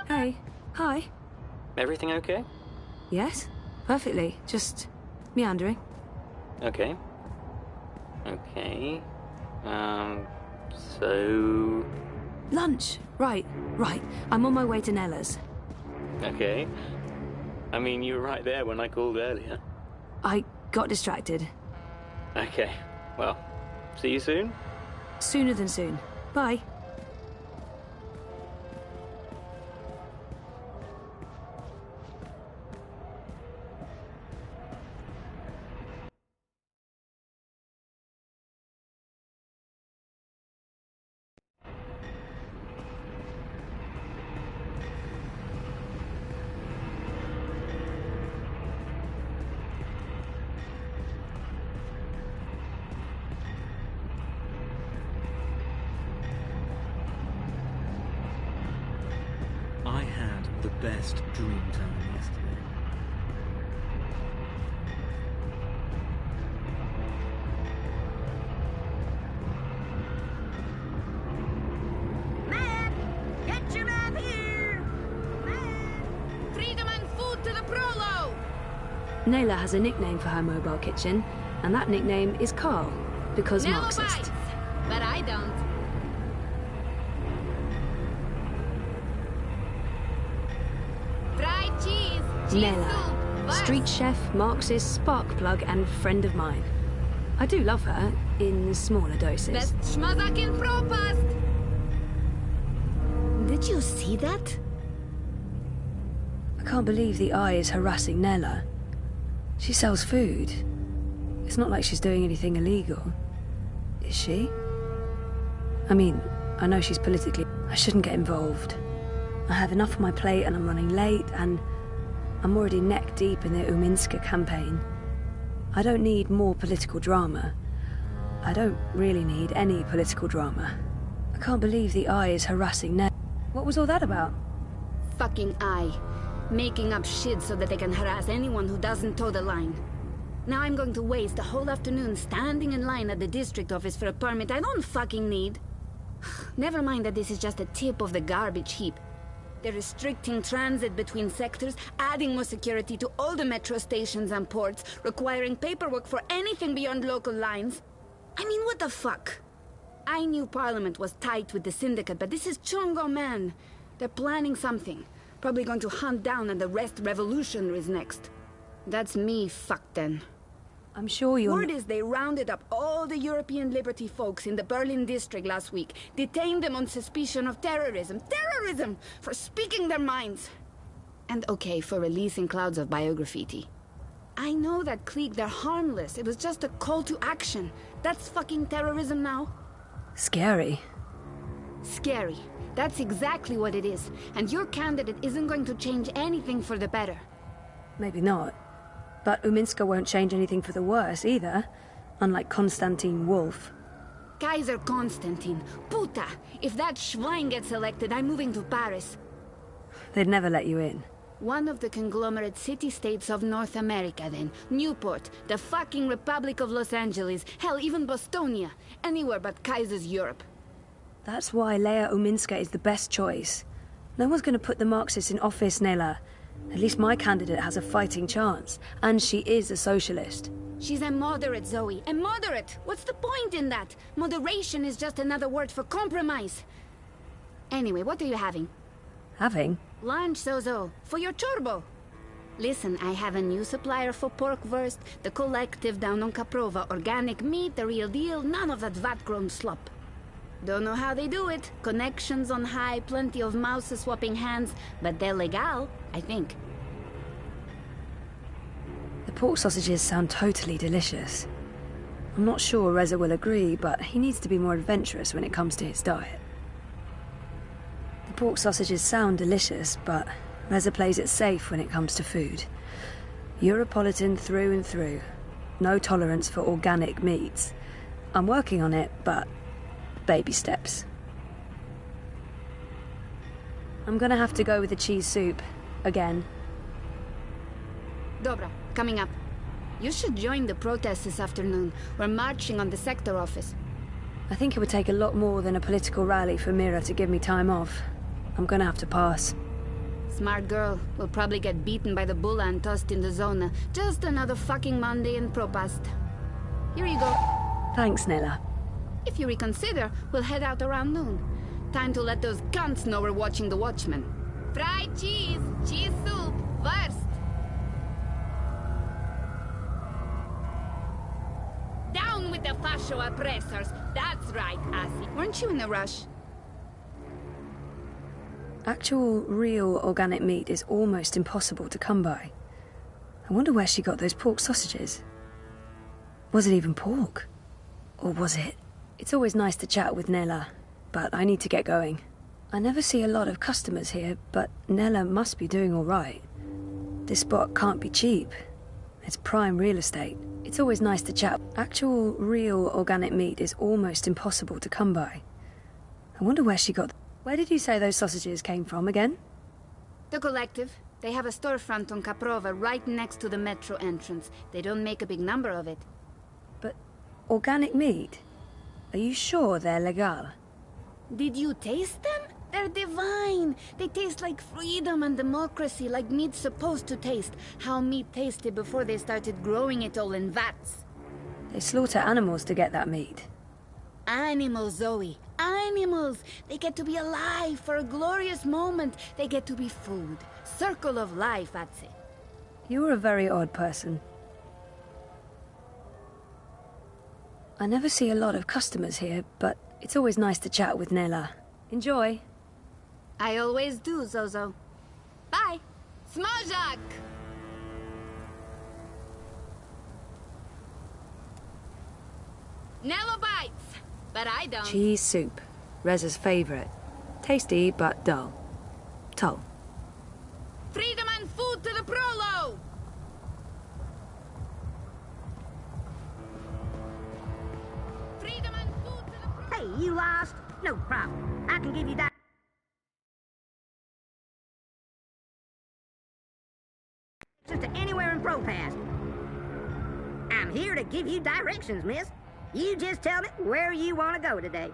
Hey. Hi. Everything okay? Yes? Perfectly. Just meandering. Okay. Okay. So... Lunch. Right. I'm on my way to Nella's. Okay. I mean, you were right there when I called earlier. I got distracted. Okay. Well, see you soon? Sooner than soon. Bye. I had the best dream time yesterday. Man! Get your man here! Man! Freedom and food to the Prolo! Nayla has a nickname for her mobile kitchen, and that nickname is Carl, because Nella Marxist. bites, but I don't. Fried cheese, Nella, street chef, Marxist, spark plug, and friend of mine. I do love her, in smaller doses. best schmazak in Propast! Did you see that? I can't believe the eye is harassing Nella. She sells food. It's not like she's doing anything illegal. Is she? I mean, I know she's politically... I shouldn't get involved. I have enough on my plate and I'm running late, and I'm already neck deep in the Uminska campaign. I don't need more political drama. I don't really need any political drama. I can't believe the eye is harassing Nella. What was all that about? Fucking eye. Making up shit so that they can harass anyone who doesn't toe the line. Now I'm going to waste a whole afternoon standing in line at the district office for a permit I don't fucking need. Never mind that this is just a tip of the garbage heap. They're restricting transit between sectors, adding more security to all the metro stations and ports, requiring paperwork for anything beyond local lines. I mean, what the fuck? I knew Parliament was tight with the Syndicate, but this is Chungo, man. They're planning something. Probably going to hunt down and arrest revolutionaries next. That's me fucked then. I'm sure you're... Word is they rounded up all the European Liberty folks in the Berlin district last week, detained them on suspicion of terrorism. Terrorism! For speaking their minds! And okay, for releasing clouds of biograffiti. I know that clique, they're harmless. It was just a call to action. That's fucking terrorism now. Scary. Scary. That's exactly what it is. And your candidate isn't going to change anything for the better. Maybe not. But Uminska won't change anything for the worse, either. Unlike Konstantin Wolf. Kaiser Konstantin. Puta! If that Schwein gets elected, I'm moving to Paris. They'd never let you in. One of the conglomerate city-states of North America, then. Newport, the fucking Republic of Los Angeles, hell, even Bostonia. Anywhere but Kaiser's Europe. That's why Leia Uminska is the best choice. No one's going to put the Marxists in office, Nela. At least my candidate has a fighting chance. And she is a socialist. She's a moderate, Zoe. A moderate! What's the point in that? Moderation is just another word for compromise. Anyway, what are you having? Having? Lunch, Zozo. For your chorbo. Listen, I have a new supplier for pork wurst. The collective down on Caprova. Organic meat, the real deal. None of that vat-grown slop. Don't know how they do it. Connections on high, plenty of mouses swapping hands. But they're legal, I think. The pork sausages sound totally delicious. I'm not sure Reza will agree, but he needs to be more adventurous when it comes to his diet. The pork sausages sound delicious, but Reza plays it safe when it comes to food. Europolitan through and through. No tolerance for organic meats. I'm working on it, but baby steps. I'm gonna have to go with the cheese soup. Again. Dobra, coming up. You should join the protest this afternoon. We're marching on the sector office. I think it would take a lot more than a political rally for Mira to give me time off. I'm gonna have to pass. Smart girl. We'll probably get beaten by the bulla and tossed in the zona. Just another fucking Monday in Propast. Here you go. Thanks, Nella. If you reconsider, we'll head out around noon. Time to let those cunts know we're watching the Watchmen. Fried cheese, cheese soup, wurst. Down with the fascio oppressors. That's right, Assi. Weren't you in a rush? Actual, real organic meat is almost impossible to come by. I wonder where she got those pork sausages. Was it even pork? Or was it? It's always nice to chat with Nella, but I need to get going. I never see a lot of customers here, but Nella must be doing all right. This spot can't be cheap. It's prime real estate. It's always nice to chat. Actual, real organic meat is almost impossible to come by. I wonder where she got... Where did you say those sausages came from again? The collective. They have a storefront on Caprova right next to the metro entrance. They don't make a big number of it. But organic meat? Are you sure they're legal? Did you taste them? They're divine. They taste like freedom and democracy, like meat's supposed to taste. How meat tasted before they started growing it all in vats. They slaughter animals to get that meat. Animals, Zoe. Animals. They get to be alive for a glorious moment. They get to be food. Circle of life, I'd say. You're a very odd person. I never see a lot of customers here, but it's always nice to chat with Nella. Enjoy. I always do, Zozo. Bye. Smajak! Nella bites, but I don't. Cheese soup. Reza's favorite. Tasty, but dull. Tull. Freedom and food to the prolo! Freedom and food to the Hey, you lost? No problem. I can give you that. To anywhere in ProPass. I'm here to give you directions, miss. You just tell me where you want to go today.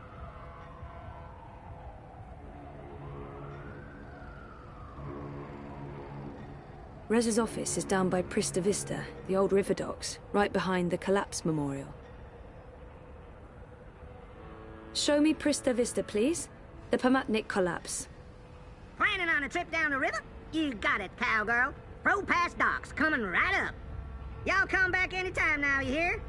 Reza's office is down by Prista Vista, the old river docks, right behind the Collapse Memorial. Show me Prista Vista, please. The Pamatnik Collapse. Planning on a trip down the river? You got it, cowgirl. ProPass docks coming right up. Y'all come back anytime now, you hear?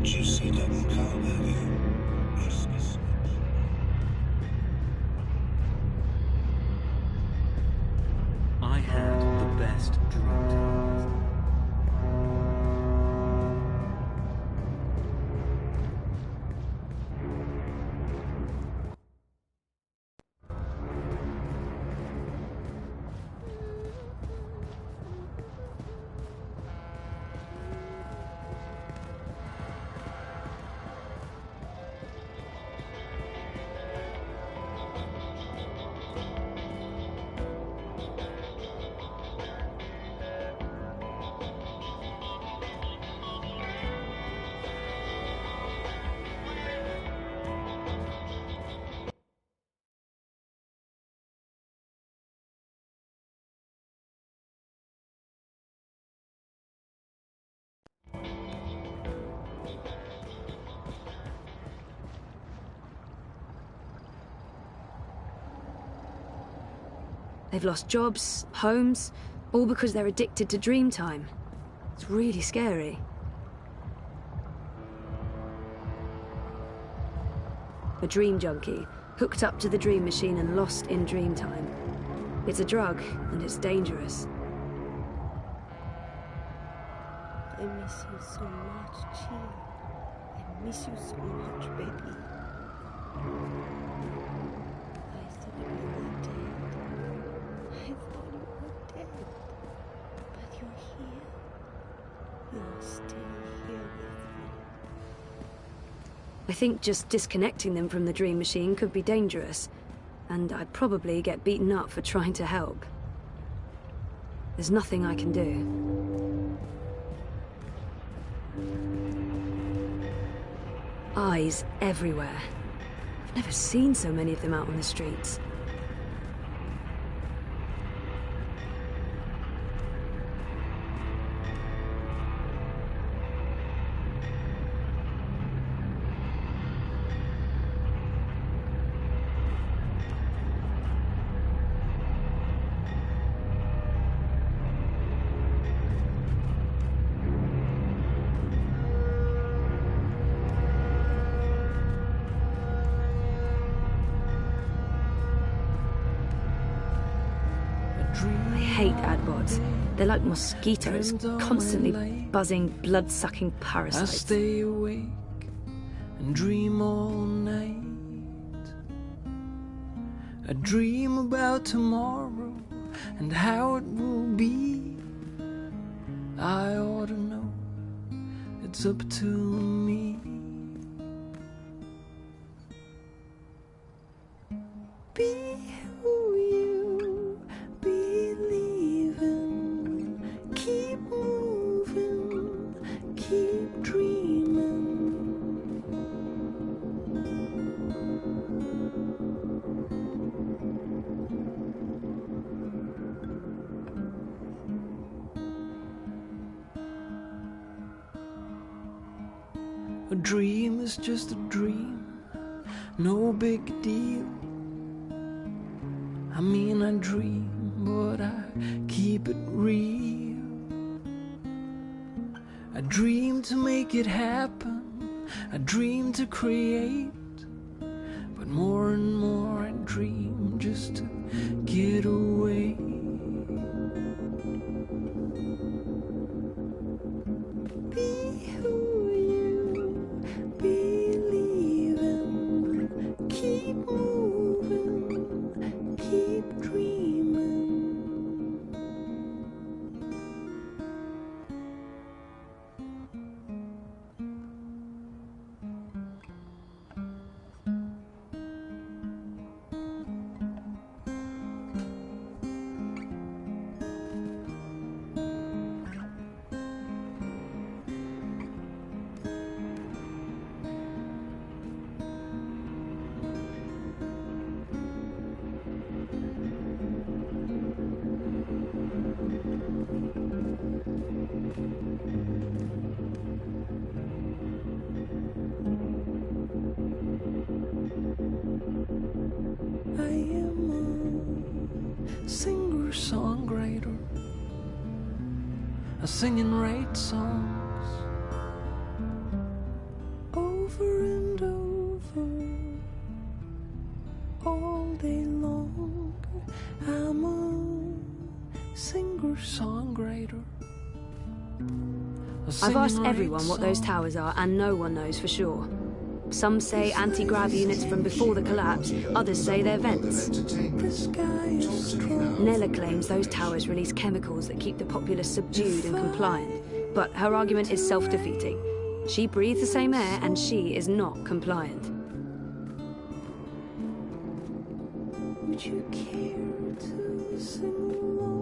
Juicy double cow belly. I had the best dream. They've lost jobs, homes, all because they're addicted to dream time. It's really scary. A dream junkie, hooked up to the dream machine and lost in dream time. It's a drug, and it's dangerous. I miss you so much, Chia. I miss you so much, baby. I thought you were dead. I thought you were dead. But you're here. You're still here with me. I think just disconnecting them from the dream machine could be dangerous, and I'd probably get beaten up for trying to help. There's nothing I can do. Eyes everywhere. I've never seen so many of them out on the streets. I hate adbots. They're like mosquitoes, constantly buzzing, blood-sucking I parasites. stay awake and dream all night. I dream about tomorrow and how it will be. I ought to know, it's up to me. Be who you believe in. Keep moving, keep dreaming. A dream is just a dream, no big deal. I mean, I dream, but I keep it real. I dream to make it happen, I dream to create, but more and more I dream just to get away. Be who you believe in. Keep moving, keep dreaming. I am a singer-songwriter. I sing and write songs over and over all day long. I'm a singer-songwriter. I've asked everyone what those towers are, and no one knows for sure. Some say anti-grav units from before the collapse, others say they're vents. Nella claims those towers release chemicals that keep the populace subdued and compliant, but her argument is self-defeating. She breathes the same air, and she is not compliant. Would you care to sing along?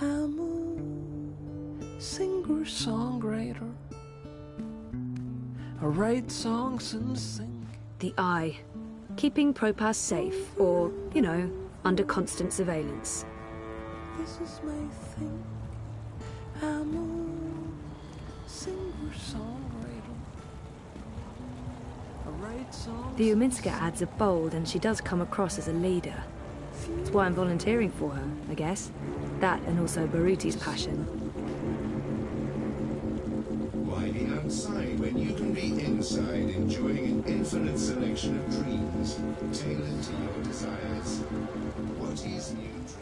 I'm a singer-songwriter. I write songs and sing. The eye. Keeping Propas safe, or, you know, under constant surveillance. This is my thing. I'm a singer-songwriter. I write songs. The Uminska ads are bold, and she does come across as a leader. That's why I'm volunteering for her, I guess. That and also Baruti's passion. Why be outside when you can be inside, enjoying an infinite selection of dreams, tailored to your desires? What is new dreams?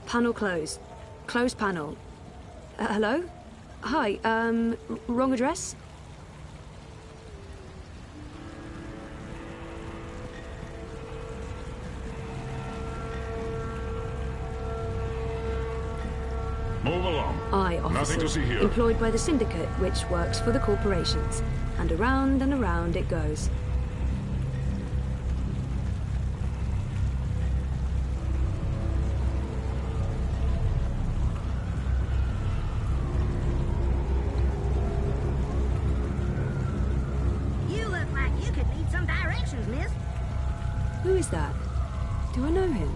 Panel closed. Closed panel. Hello? Hi, wrong address? Move along. Aye, officer. Nothing to see here. Employed by the syndicate, which works for the corporations. And around it goes. You look like you could need some directions, miss. Who is that? Do I know him?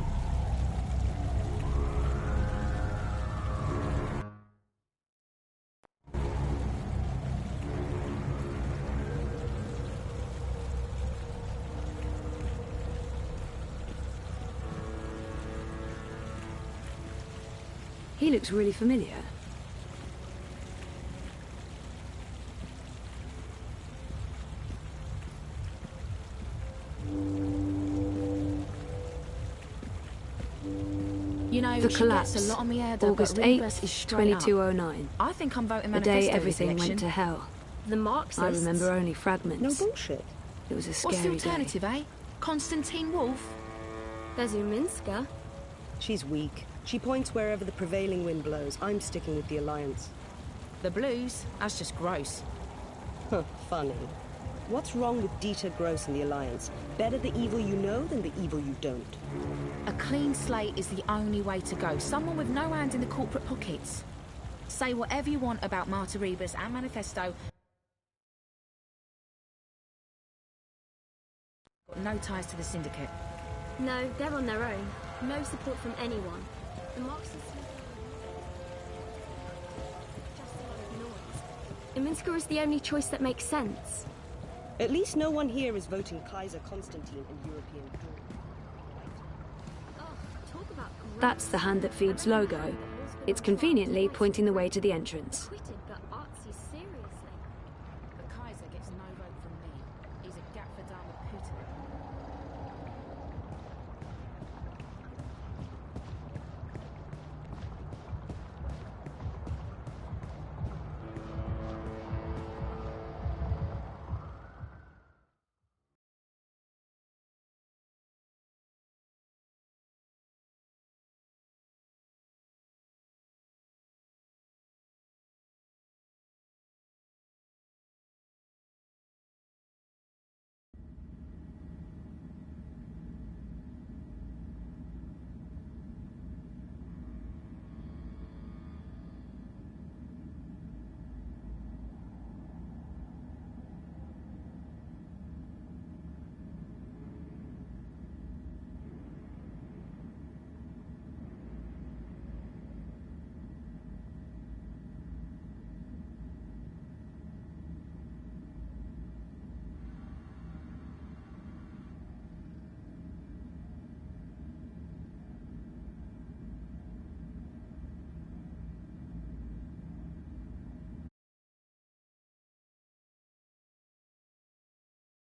He looks really familiar. You know, The she collapse, gets a lot on me head, but August Rebus 8th, is straight up. 2209. I think I'm voting The manifesto day this everything election. went to hell. The Marxists. I remember only fragments. No bullshit. It was a What's the scary alternative, eh? Constantine Wolf? There's Uminska. She's weak. She points wherever the prevailing wind blows. I'm sticking with the Alliance. The Blues? That's just gross. Huh, funny. What's wrong with Dieter Gross and the Alliance? Better the evil you know than the evil you don't. A clean slate is the only way to go. Someone with no hand in the corporate pockets. Say whatever you want about Marta Rebus and Manifesto. Got no ties to the syndicate. No, they're on their own. No support from anyone. The Marxists... just a lot of noise. Uminska is the only choice that makes sense. At least no one here is voting Kaiser Constantine and European That's the Hand That Feeds logo. It's conveniently pointing the way to the entrance. Quit it.